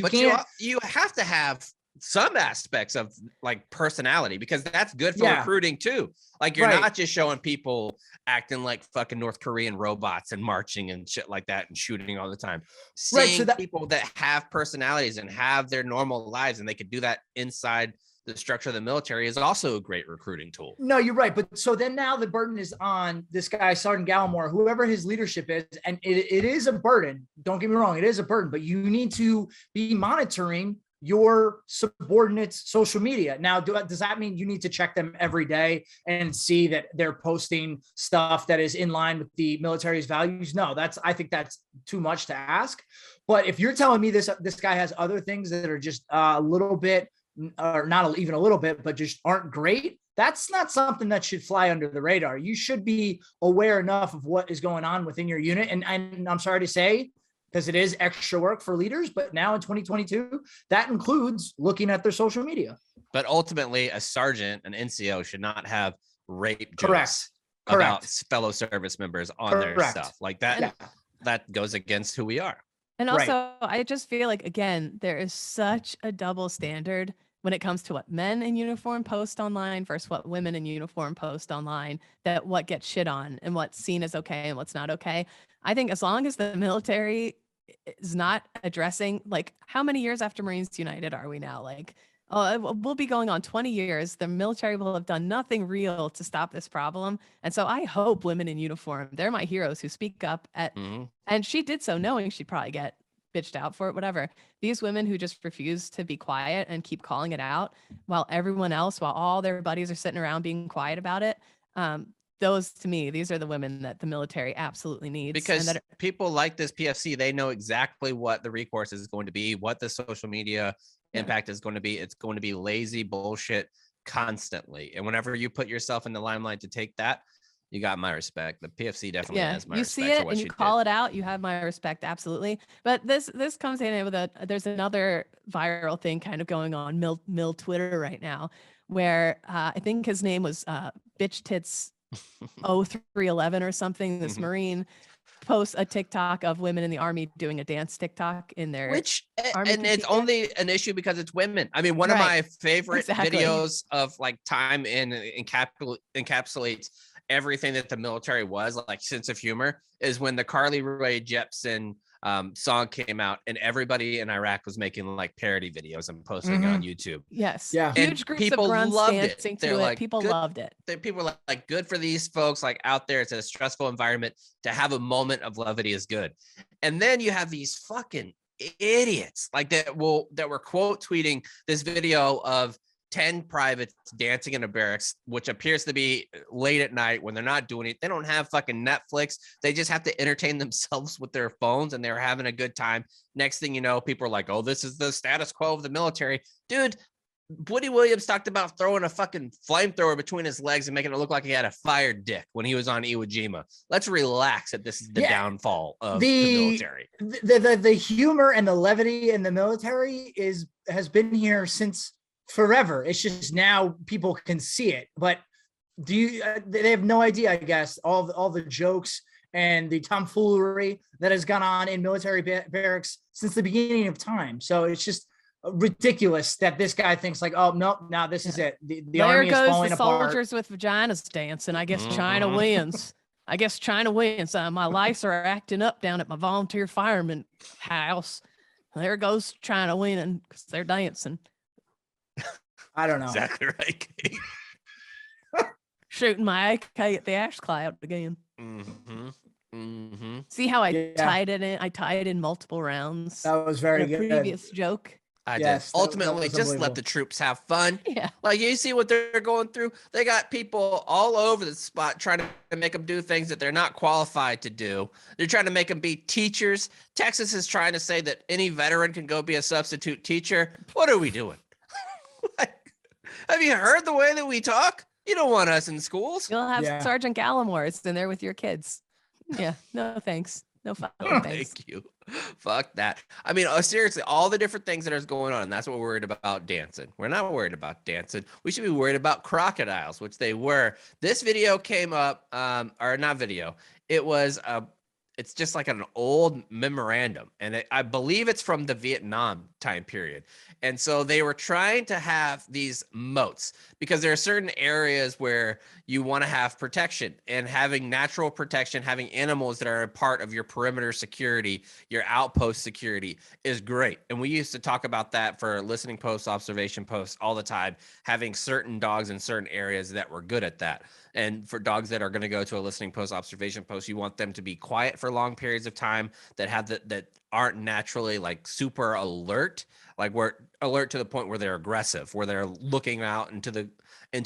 you have to have some aspects of like personality, because that's good for recruiting too. Like you're not just showing people acting like fucking North Korean robots and marching and shit like that and shooting all the time. Seeing people that have personalities and have their normal lives and they could do that inside the structure of the military is also a great recruiting tool. No, you're right. But so then now the burden is on this guy, Sergeant Gallimore, whoever his leadership is. And it is a burden. Don't get me wrong. It is a burden, but you need to be monitoring your subordinates' social media. Now, does that mean you need to check them every day and see that they're posting stuff that is in line with the military's values? No, I think that's too much to ask. But if you're telling me this guy has other things that are just a little bit, or not even a little bit, but just aren't great, that's not something that should fly under the radar. You should be aware enough of what is going on within your unit. And I'm sorry to say, because it is extra work for leaders, but now in 2022, that includes looking at their social media. But ultimately, a sergeant, an NCO, should not have rape jokes about fellow service members on their stuff like that. Yeah. That goes against who we are. And also, I just feel like, again, there is such a double standard when it comes to what men in uniform post online versus what women in uniform post online, that what gets shit on and what's seen as okay and what's not okay. I think as long as the military is not addressing, like, how many years after Marines United are we now? Like, we'll be going on 20 years. The military will have done nothing real to stop this problem. And so I hope women in uniform, they're my heroes who speak up and she did so knowing she'd probably get bitched out for it, whatever. These women who just refuse to be quiet and keep calling it out while everyone else, while all their buddies are sitting around being quiet about it. Those, to me, these are the women that the military absolutely needs. Because people like this PFC, they know exactly what the recourse is going to be, what the social media impact is going to be. It's going to be lazy bullshit constantly. And whenever you put yourself in the limelight to take that, you got my respect. The PFC definitely has my respect. You see it and you call it out, you have my respect, absolutely. But this comes in with there's another viral thing kind of going on Mill Twitter right now, where I think his name was Bitch Tits 0311 or something. This Marine posts a TikTok of women in the Army doing a dance TikTok in their Army and it's only an issue because it's women. I mean, one of my favorite videos of like time encapsulates everything that the military was, like sense of humor, is when the Carly Rae Jepsen song came out and everybody in Iraq was making like parody videos and posting it on YouTube. Yes. Yeah. Huge groups of grunts dancing to it. Like, people loved it. People were like, good for these folks, like out there. It's a stressful environment. To have a moment of levity is good. And then you have these fucking idiots like that were quote tweeting this video of 10 privates dancing in a barracks, which appears to be late at night when they're not doing it. They don't have fucking Netflix. They just have to entertain themselves with their phones, and they're having a good time. Next thing you know, people are like, oh, this is the status quo of the military. Dude, Woody Williams talked about throwing a fucking flamethrower between his legs and making it look like he had a fired dick when he was on Iwo Jima. Let's relax that this is the downfall of the military. The humor and the levity in the military has been here since forever. It's just now people can see it. But they have no idea, I guess, all the jokes and the tomfoolery that has gone on in military barracks since the beginning of time. So it's just ridiculous that this guy thinks like, oh no, now this is it. The army is falling apart. Soldiers with vaginas dancing. I guess China wins. My lice are acting up down at my volunteer fireman house. There goes China winning because they're dancing. I don't know. Exactly right. Shooting my AK at the ash cloud again. See how I tied it in? I tied it in multiple rounds. That was very good. Previous joke. I did. Ultimately, just let the troops have fun. Yeah. Like, you see what they're going through? They got people all over the spot trying to make them do things that they're not qualified to do. They're trying to make them be teachers. Texas is trying to say that any veteran can go be a substitute teacher. What are we doing? Have you heard the way that we talk? You don't want us in schools. You'll have Sergeant Gallimore in there with your kids. Yeah. No, thanks. No fucking thanks. Thank you. Fuck that. I mean, seriously, all the different things that are going on, and that's what we're worried about dancing. We're not worried about dancing. We should be worried about crocodiles, which they were. This video came up, or not video. It was it's just like an old memorandum, and I believe it's from the Vietnam time period. And so they were trying to have these moats because there are certain areas where you want to have protection, and having natural protection, having animals that are a part of your perimeter security, your outpost security is great. And we used to talk about that for listening posts, observation posts all the time, having certain dogs in certain areas that were good at that. And for dogs that are going to go to a listening post, observation post, you want them to be quiet for long periods of time, that have that aren't naturally like super alert, like we're alert to the point where they're aggressive, where they're looking out into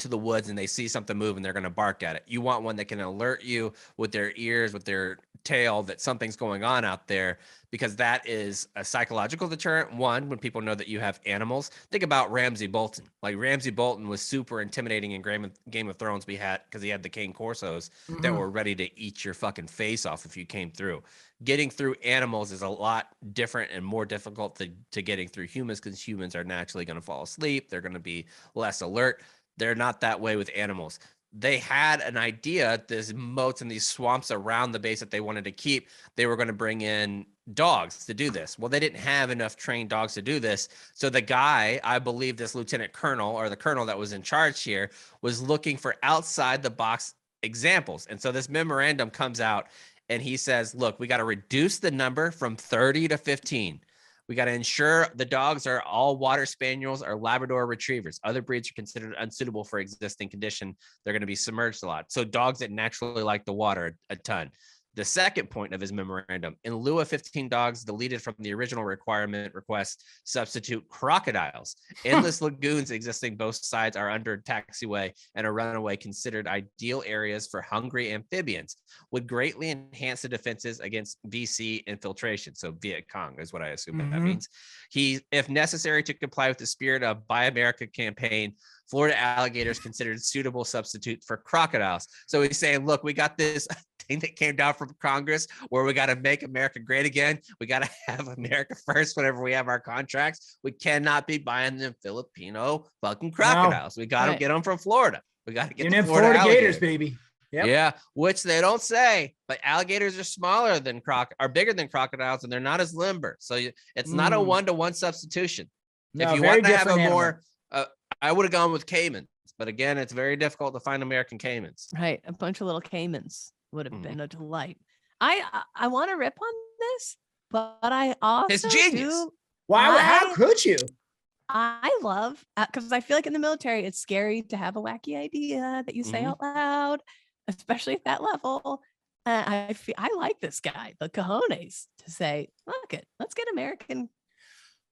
the woods and they see something move and they're going to bark at it. You want one that can alert you with their ears, with their tail, that something's going on out there, because that is a psychological deterrent. One, when people know that you have animals. Think about Ramsay Bolton. Like, Ramsay Bolton was super intimidating in Game of Thrones because he had the cane corsos that were ready to eat your fucking face off if you came through. Getting through animals is a lot different and more difficult to getting through humans, because humans are naturally going to fall asleep. They're going to be less alert. They're not that way with animals. They had an idea, these moats and these swamps around the base that they wanted to keep. They were going to bring in dogs to do this. Well, they didn't have enough trained dogs to do this. So the guy, I believe this lieutenant colonel, or the colonel that was in charge here, was looking for outside the box examples. And so this memorandum comes out and he says, look, we got to reduce the number from 30 to 15. We got to ensure the dogs are all water spaniels or Labrador retrievers. Other breeds are considered unsuitable for existing condition. They're going to be submerged a lot. So dogs that naturally like the water a ton. The second point of his memorandum, in lieu of 15 dogs deleted from the original request, substitute crocodiles. Endless lagoons existing both sides are under taxiway and a runaway considered ideal areas for hungry amphibians, would greatly enhance the defenses against VC infiltration. So Viet Cong is what I assume that means. He, if necessary to comply with the spirit of Buy America campaign, Florida alligators considered suitable substitute for crocodiles. So he's saying, look, we got this thing that came down from Congress where we got to make America great again. We got to have America first whenever we have our contracts. We cannot be buying them Filipino fucking crocodiles. We got to get them from Florida. We got to get the Florida gators, baby. Yep. Yeah, which they don't say, but alligators are smaller than bigger than crocodiles, and they're not as limber. So it's not a 1-to-1 substitution. No, if you want to have a more, I would have gone with caimans, but again, it's very difficult to find American caimans. Right, a bunch of little caimans would have been a delight. I want to rip on this, but I also it's genius. Wow, how could you? I love, because I feel like in the military, it's scary to have a wacky idea that you say out loud, especially at that level. I like this guy, the cojones, to say, look it, let's get American.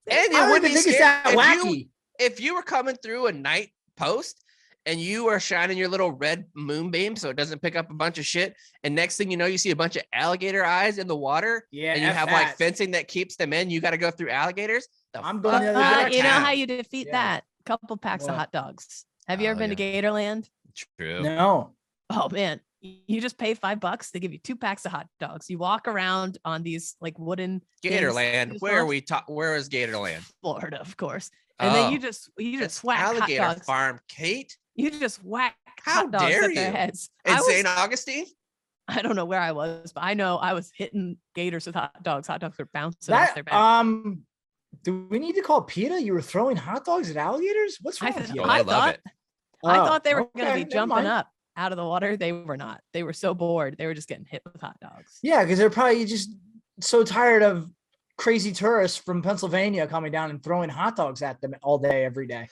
And I wouldn't think it's that wacky. If you were coming through a night post and you are shining your little red moonbeam so it doesn't pick up a bunch of shit, and next thing you know, you see a bunch of alligator eyes in the water, and you have like fencing that keeps them in, you got to go through alligators. I'm going the other direction. You know how you defeat that? A couple packs of hot dogs. Have you ever been to Gatorland? True. No. Oh man, you just pay $5. They give you 2 packs of hot dogs. You walk around on these like wooden Gatorland. Where is Gatorland? Florida, of course. And then you just whack alligator hot dogs. farm, Kate. You just whack How hot dogs dare at you? their heads. In St. Augustine? I don't know where I was, but I know I was hitting gators with hot dogs. Hot dogs were bouncing off their back. Do we need to call PETA? You were throwing hot dogs at alligators? What's wrong with you? I love it. I thought they were going to be jumping up out of the water. They were not. They were so bored. They were just getting hit with hot dogs. Yeah, because they're probably just so tired of crazy tourists from Pennsylvania coming down and throwing hot dogs at them all day, every day.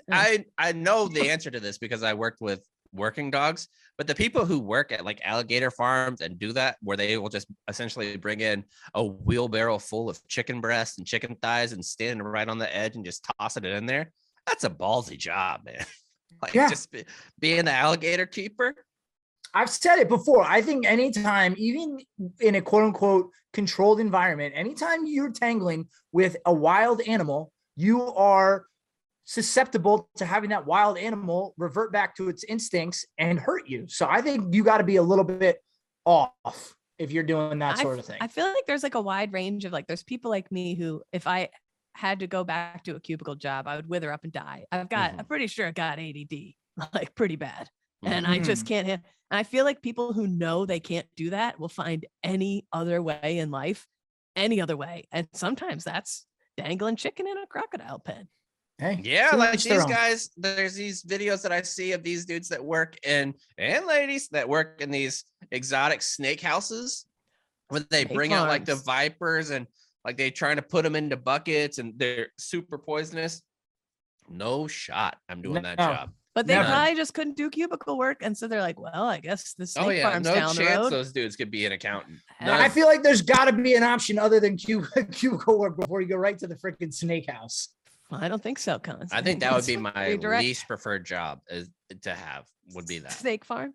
I know the answer to this because I worked with working dogs, but the people who work at like alligator farms and do that, where they will just essentially bring in a wheelbarrow full of chicken breasts and chicken thighs and stand right on the edge and just toss it in there. That's a ballsy job, man. Like just being the alligator keeper. I've said it before. I think anytime, even in a quote unquote controlled environment, anytime you're tangling with a wild animal, you are susceptible to having that wild animal revert back to its instincts and hurt you. So I think you got to be a little bit off if you're doing that sort of thing. I feel like there's like a wide range of like, there's people like me who, if I had to go back to a cubicle job, I would wither up and die. I'm pretty sure I got ADD, like pretty bad. And I just can't hit. And I feel like people who know they can't do that will find any other way in life, any other way. And sometimes that's dangling chicken in a crocodile pen. Hey, yeah, like these guys, there's these videos that I see of these dudes that work in, and ladies that work in these exotic snake houses where they bring out like the vipers and like they trying to put them into buckets and they're super poisonous. No shot. I'm doing that job. But they probably just couldn't do cubicle work. And so they're like, well, I guess the snake farm's down the road. No chance those dudes could be an accountant. I feel like there's got to be an option other than cubicle work before you go right to the freaking snake house. Well, I don't think so, Cons. I think that would be my least preferred job to have, would be that. Snake farm?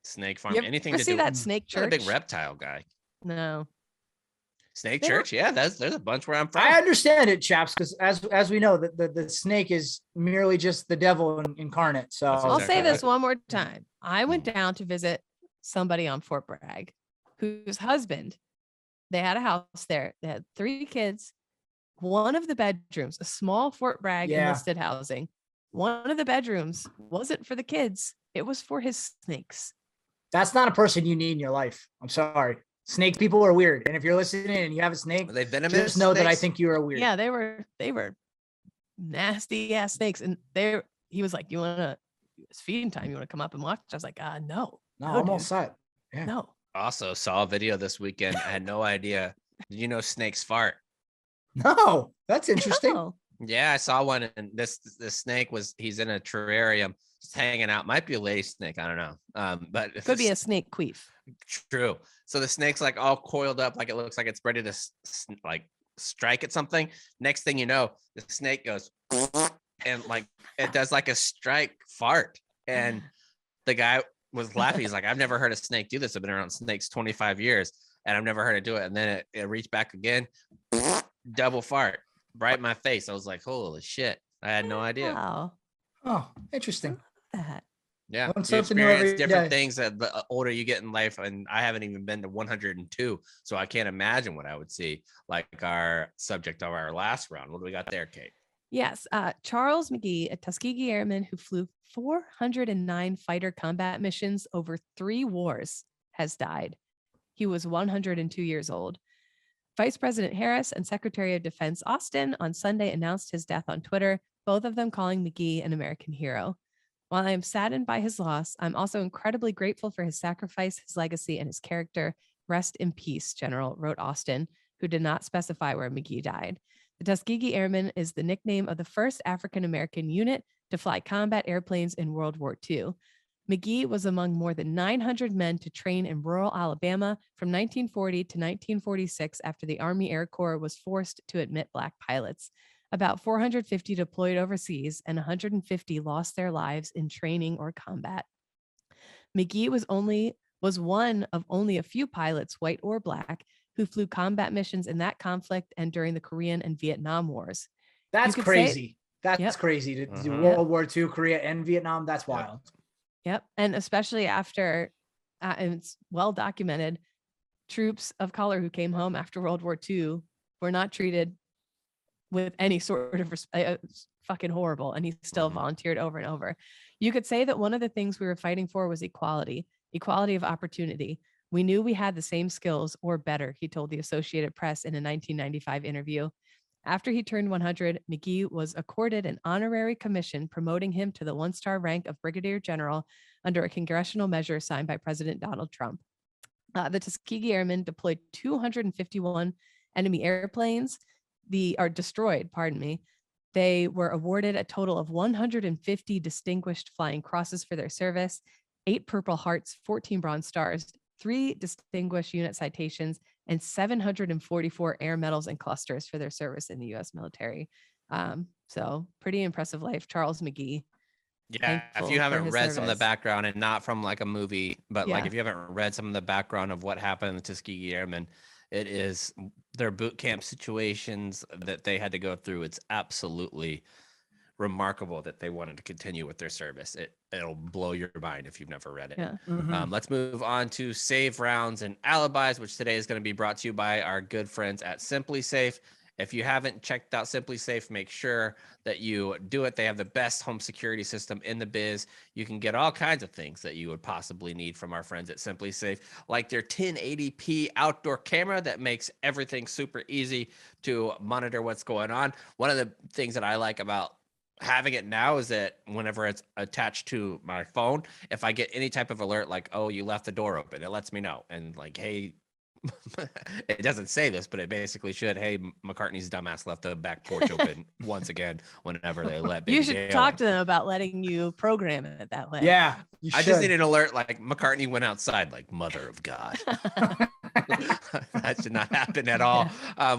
Snake farm. Anything to see do that snake church? I'm a big reptile guy. No. Snake church? Yeah, there's a bunch where I'm from. I understand it, chaps, because as we know, the snake is merely just the devil incarnate. So I'll say this one more time. I went down to visit somebody on Fort Bragg whose husband, they had a house there. They had 3 kids. One of the bedrooms, a small Fort Bragg enlisted housing, one of the bedrooms wasn't for the kids. It was for his snakes. That's not a person you need in your life. I'm sorry. Snake people are weird. And if you're listening and you have a snake, just know that I think you are weird. Yeah, they were nasty ass snakes. And he was like, it's feeding time. You want to come up and watch? I was like, no. No, I'm all set. Yeah. No. Also saw a video this weekend. I had no idea. Did you know snakes fart? No, that's interesting. No. Yeah, I saw one, and this snake he's in a terrarium, just hanging out. Might be a lady snake, I don't know. But could be a snake queef. True. So the snake's like all coiled up, like it looks like it's ready to like strike at something. Next thing you know, the snake goes and like it does like a strike fart, and the guy was laughing. He's like, I've never heard a snake do this. I've been around snakes 25 years, and I've never heard it do it. And then it reached back again. Double fart right in my face. I was like, holy shit. I had no idea. Wow. Oh, interesting. That. Yeah. You experience different things that the older you get in life. And I haven't even been to 102. So I can't imagine what I would see, like our subject of our last round. What do we got there, Kate? Yes. Charles McGee, a Tuskegee Airman who flew 409 fighter combat missions over 3 wars, has died. He was 102 years old. Vice President Harris and Secretary of Defense Austin on Sunday announced his death on Twitter, both of them calling McGee an American hero. While I am saddened by his loss, I'm also incredibly grateful for his sacrifice, his legacy, and his character. Rest in peace, General, wrote Austin, who did not specify where McGee died. The Tuskegee Airman is the nickname of the first African-American unit to fly combat airplanes in World War II. McGee was among more than 900 men to train in rural Alabama from 1940 to 1946 after the Army Air Corps was forced to admit Black pilots. About 450 deployed overseas and 150 lost their lives in training or combat. McGee was one of only a few pilots, white or Black, who flew combat missions in that conflict and during the Korean and Vietnam Wars. That's crazy. That's crazy to do World War II, Korea, and Vietnam. That's wild. Yep. And especially after, and it's well documented, troops of color who came home after World War II were not treated with any sort of fucking horrible. And he still volunteered over and over. You could say that one of the things we were fighting for was equality of opportunity. We knew we had the same skills or better, he told the Associated Press in a 1995 interview. After he turned 100, McGee was accorded an honorary commission promoting him to the 1-star rank of Brigadier General under a congressional measure signed by President Donald Trump. The Tuskegee Airmen deployed 251 enemy airplanes, destroyed They were awarded a total of 150 distinguished flying crosses for their service, 8 Purple Hearts, 14 Bronze Stars, 3 distinguished unit citations, and 744 air medals and clusters for their service in the U.S. military. So pretty impressive life. Charles McGee. Yeah, if you haven't read some of the background, and not from like a movie, but like if you haven't read some of the background of what happened in the Tuskegee Airmen, it is their boot camp situations that they had to go through. It's absolutely remarkable that they wanted to continue with their service. It'll blow your mind if you've never read it. Yeah. Let's move on to save rounds and alibis, which today is going to be brought to you by our good friends at Simply Safe. If you haven't checked out Simply Safe, make sure that you do it. They have the best home security system in the biz. You can get all kinds of things that you would possibly need from our friends at Simply Safe, like their 1080p outdoor camera that makes everything super easy to monitor what's going on. One of the things that I like about having it now is that whenever it's attached to my phone, if I get any type of alert, like, oh, you left the door open, it lets me know. And like, hey, it doesn't say this, but it basically should. Hey, McCartney's dumbass left the back porch open once again whenever they let baby You should Dale talk in. to them about letting you program it that way. Yeah. I just need an alert like McCartney went outside, like mother of God. That should not happen at all.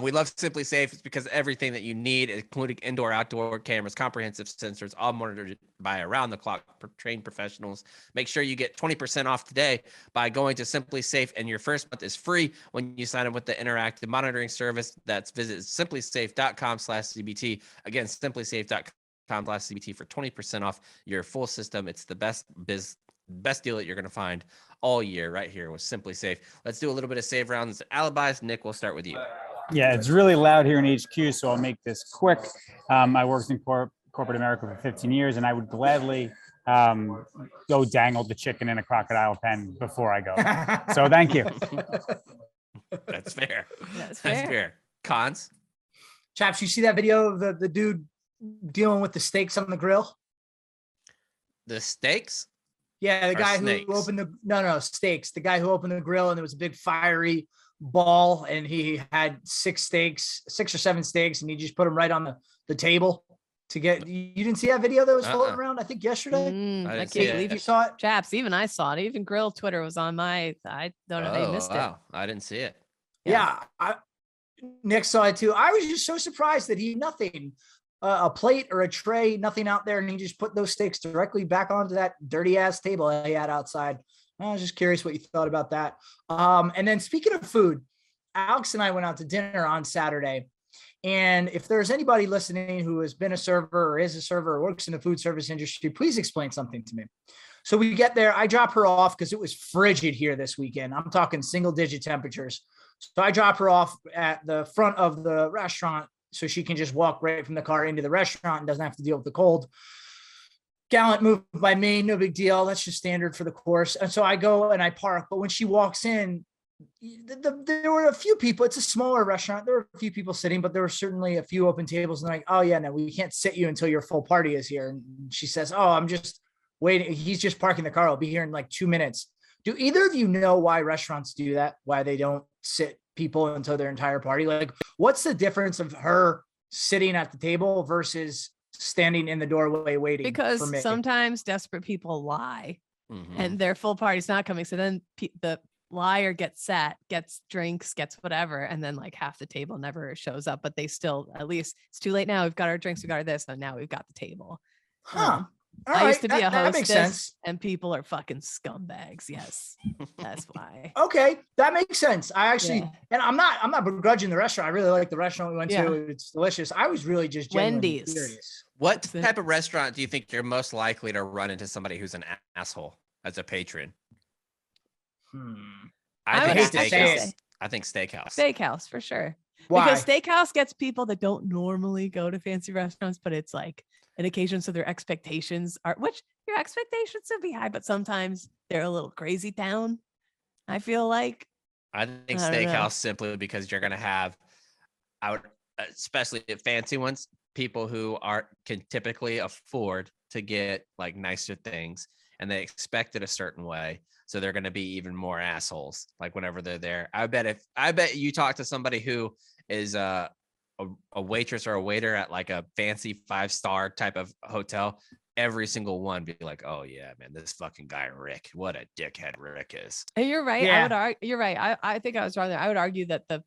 We love Simply Safe. It's because everything that you need, including indoor, outdoor cameras, comprehensive sensors, all monitored by around-the-clock trained professionals. Make sure you get 20% off today by going to Simply Safe, and your first month is free when you sign up with the interactive monitoring service. That's visit simplysafe.com/CBT. Again, simplysafe.com/CBT for 20% off your full system. It's the best deal that you're going to find all year right here with Simply Safe. Let's do a little bit of save rounds and alibis. Nick, we'll start with you. Yeah, it's really loud here in HQ, so I'll make this quick. I worked in corporate America for 15 years, and I would gladly go dangle the chicken in a crocodile pen before I go. So thank you. That's fair. That's fair. Cons? Chaps, you see that video of the dude dealing with the steaks on the grill? The steaks? Yeah, the guy who opened steaks. The guy who opened the grill, and there was a big fiery ball, and he had 6 or 7 steaks, and he just put them right on the table to get. You didn't see that video that was floating around, I think yesterday? I can't believe you saw it. Chaps, even I saw it. Even Grill Twitter was on my. I don't know how you missed it. I didn't see it. Yeah, Nick saw it too. I was just so surprised that he nothing. A plate or a tray, nothing out there, and he just put those steaks directly back onto that dirty ass table he had outside. I was just curious what you thought about that. And then speaking of food, Alex and I went out to dinner on Saturday. And if there's anybody listening who has been a server or is a server or works in the food service industry, please explain something to me. So we get there, I drop her off because it was frigid here this weekend. I'm talking single digit temperatures. So I drop her off at the front of the restaurant so she can just walk right from the car into the restaurant and doesn't have to deal with the cold. Gallant move by me, no big deal. That's just standard for the course. And so I go and I park. But when she walks in, there were a few people. It's a smaller restaurant. There were a few people sitting, but there were certainly a few open tables. And like, oh yeah, no, we can't sit you until your full party is here. And she says, oh, I'm just waiting. He's just parking the car. I'll be here in like 2 minutes. Do either of you know why restaurants do that? Why they don't sit people until their entire party? Like, what's the difference of her sitting at the table versus standing in the doorway waiting? Because sometimes desperate people lie and their full party's not coming. So then the liar gets sat, gets drinks, gets whatever, and then like half the table never shows up, but they still, at least it's too late now. We've got our drinks, we got our this, and now we've got the table. I used to be a hostess, and people are fucking scumbags. Yes, that's why. Okay, that makes sense. I actually, and I'm not begrudging the restaurant. I really like the restaurant we went to. It's delicious. I was really just genuinely curious. What type of restaurant do you think you're most likely to run into somebody who's an asshole as a patron? I think steakhouse. I think steakhouse. Steakhouse for sure. Why? Because steakhouse gets people that don't normally go to fancy restaurants, but it's like an occasion, so their expectations are, which your expectations would be high, but sometimes they're a little crazy town. I feel like. I think steakhouse simply because you're gonna have, especially at fancy ones, people who can typically afford to get like nicer things, and they expect it a certain way, so they're gonna be even more assholes. Like whenever they're there, I bet you talk to somebody who is a waitress or a waiter at like a fancy 5-star type of hotel, every single one be like, oh yeah, man, this fucking guy Rick, what a dickhead Rick is. And you're right. Yeah. I would argue. You're right. I think I was wrong there. I would argue that the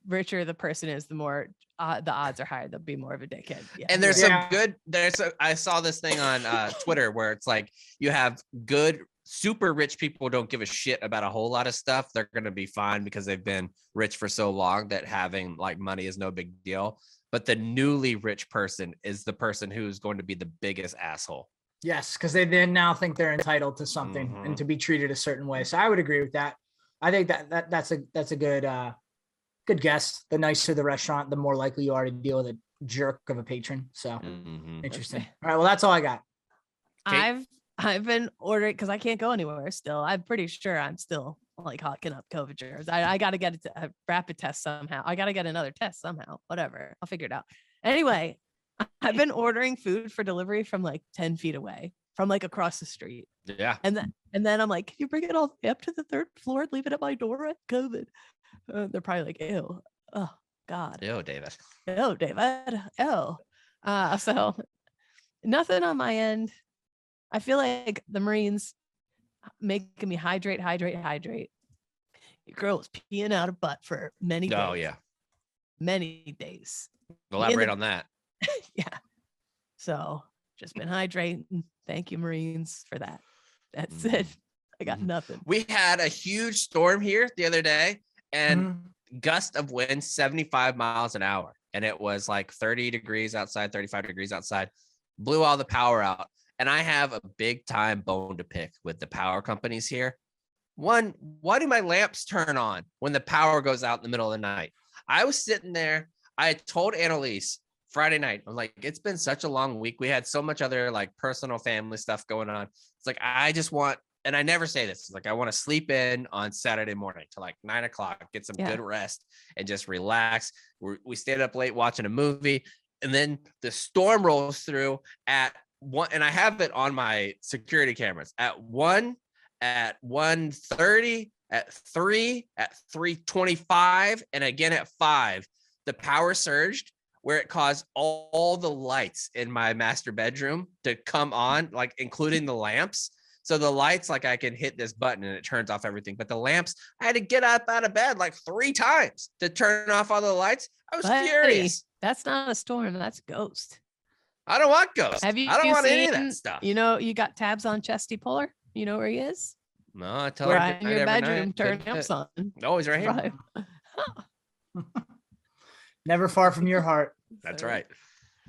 richer the person is, the more the odds are higher they'll be more of a dickhead. Yeah. And there's I saw this thing on Twitter where it's like you have good, super rich people don't give a shit about a whole lot of stuff. They're going to be fine because they've been rich for so long that having like money is no big deal. But the newly rich person is the person who's going to be the biggest asshole. Yes, because they then now think they're entitled to something and to be treated a certain way. So I would agree with that. I think that's a good guess. The nicer the restaurant, the more likely you are to deal with a jerk of a patron. So interesting. All right, well, that's all I got. Kate? I've been ordering because I can't go anywhere still. I'm pretty sure I'm still like hawking up COVID germs. I got to get a rapid test somehow. I got to get another test somehow. Whatever. I'll figure it out. Anyway, I've been ordering food for delivery from like 10 feet away, from like across the street. Yeah. And then I'm like, can you bring it all the way up to the 3rd floor and leave it at my door? COVID. They're probably like, ew. Oh God. Ew, David. Ew, David. Ew. So nothing on my end. I feel like the Marines making me hydrate. Your girl was peeing out of butt for many days. Oh yeah. Many days. Elaborate on that. Yeah. So just been hydrating. Thank you, Marines, for that. That's it. I got nothing. We had a huge storm here the other day and gust of wind 75 miles an hour. And it was like 30 degrees outside, 35 degrees outside, blew all the power out. And I have a big time bone to pick with the power companies here. One, why do my lamps turn on when the power goes out in the middle of the night? I was sitting there. I had told Annalise Friday night, I'm like, it's been such a long week. We had so much other like personal family stuff going on. It's like, I just want, and I never say this, it's like, I want to sleep in on Saturday morning to like 9 o'clock, get some good rest and just relax. We stayed up late watching a movie. And then the storm rolls through at 1, and I have it on my security cameras at 1, at 1:30, at 3, at 3:25, and again at 5. The power surged where it caused all the lights in my master bedroom to come on, like including the lamps. So the lights, like I can hit this button and it turns off everything. But the lamps, I had to get up out of bed like 3 times to turn off all the lights. I was furious. That's not a storm. That's a ghost. I don't want ghosts. I don't want any of that stuff. You know, you got tabs on Chesty Puller. You know where he is? No, I tell her in your bedroom, turn lamps on. Oh, he's right here. Never far from your heart. That's right.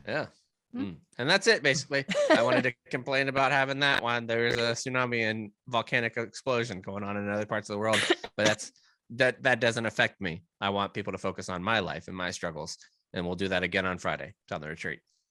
Yeah. And that's it, basically. I wanted to complain about having that one. There's a tsunami and volcanic explosion going on in other parts of the world, but that doesn't affect me. I want people to focus on my life and my struggles, and we'll do that again on Friday. It's on the retreat.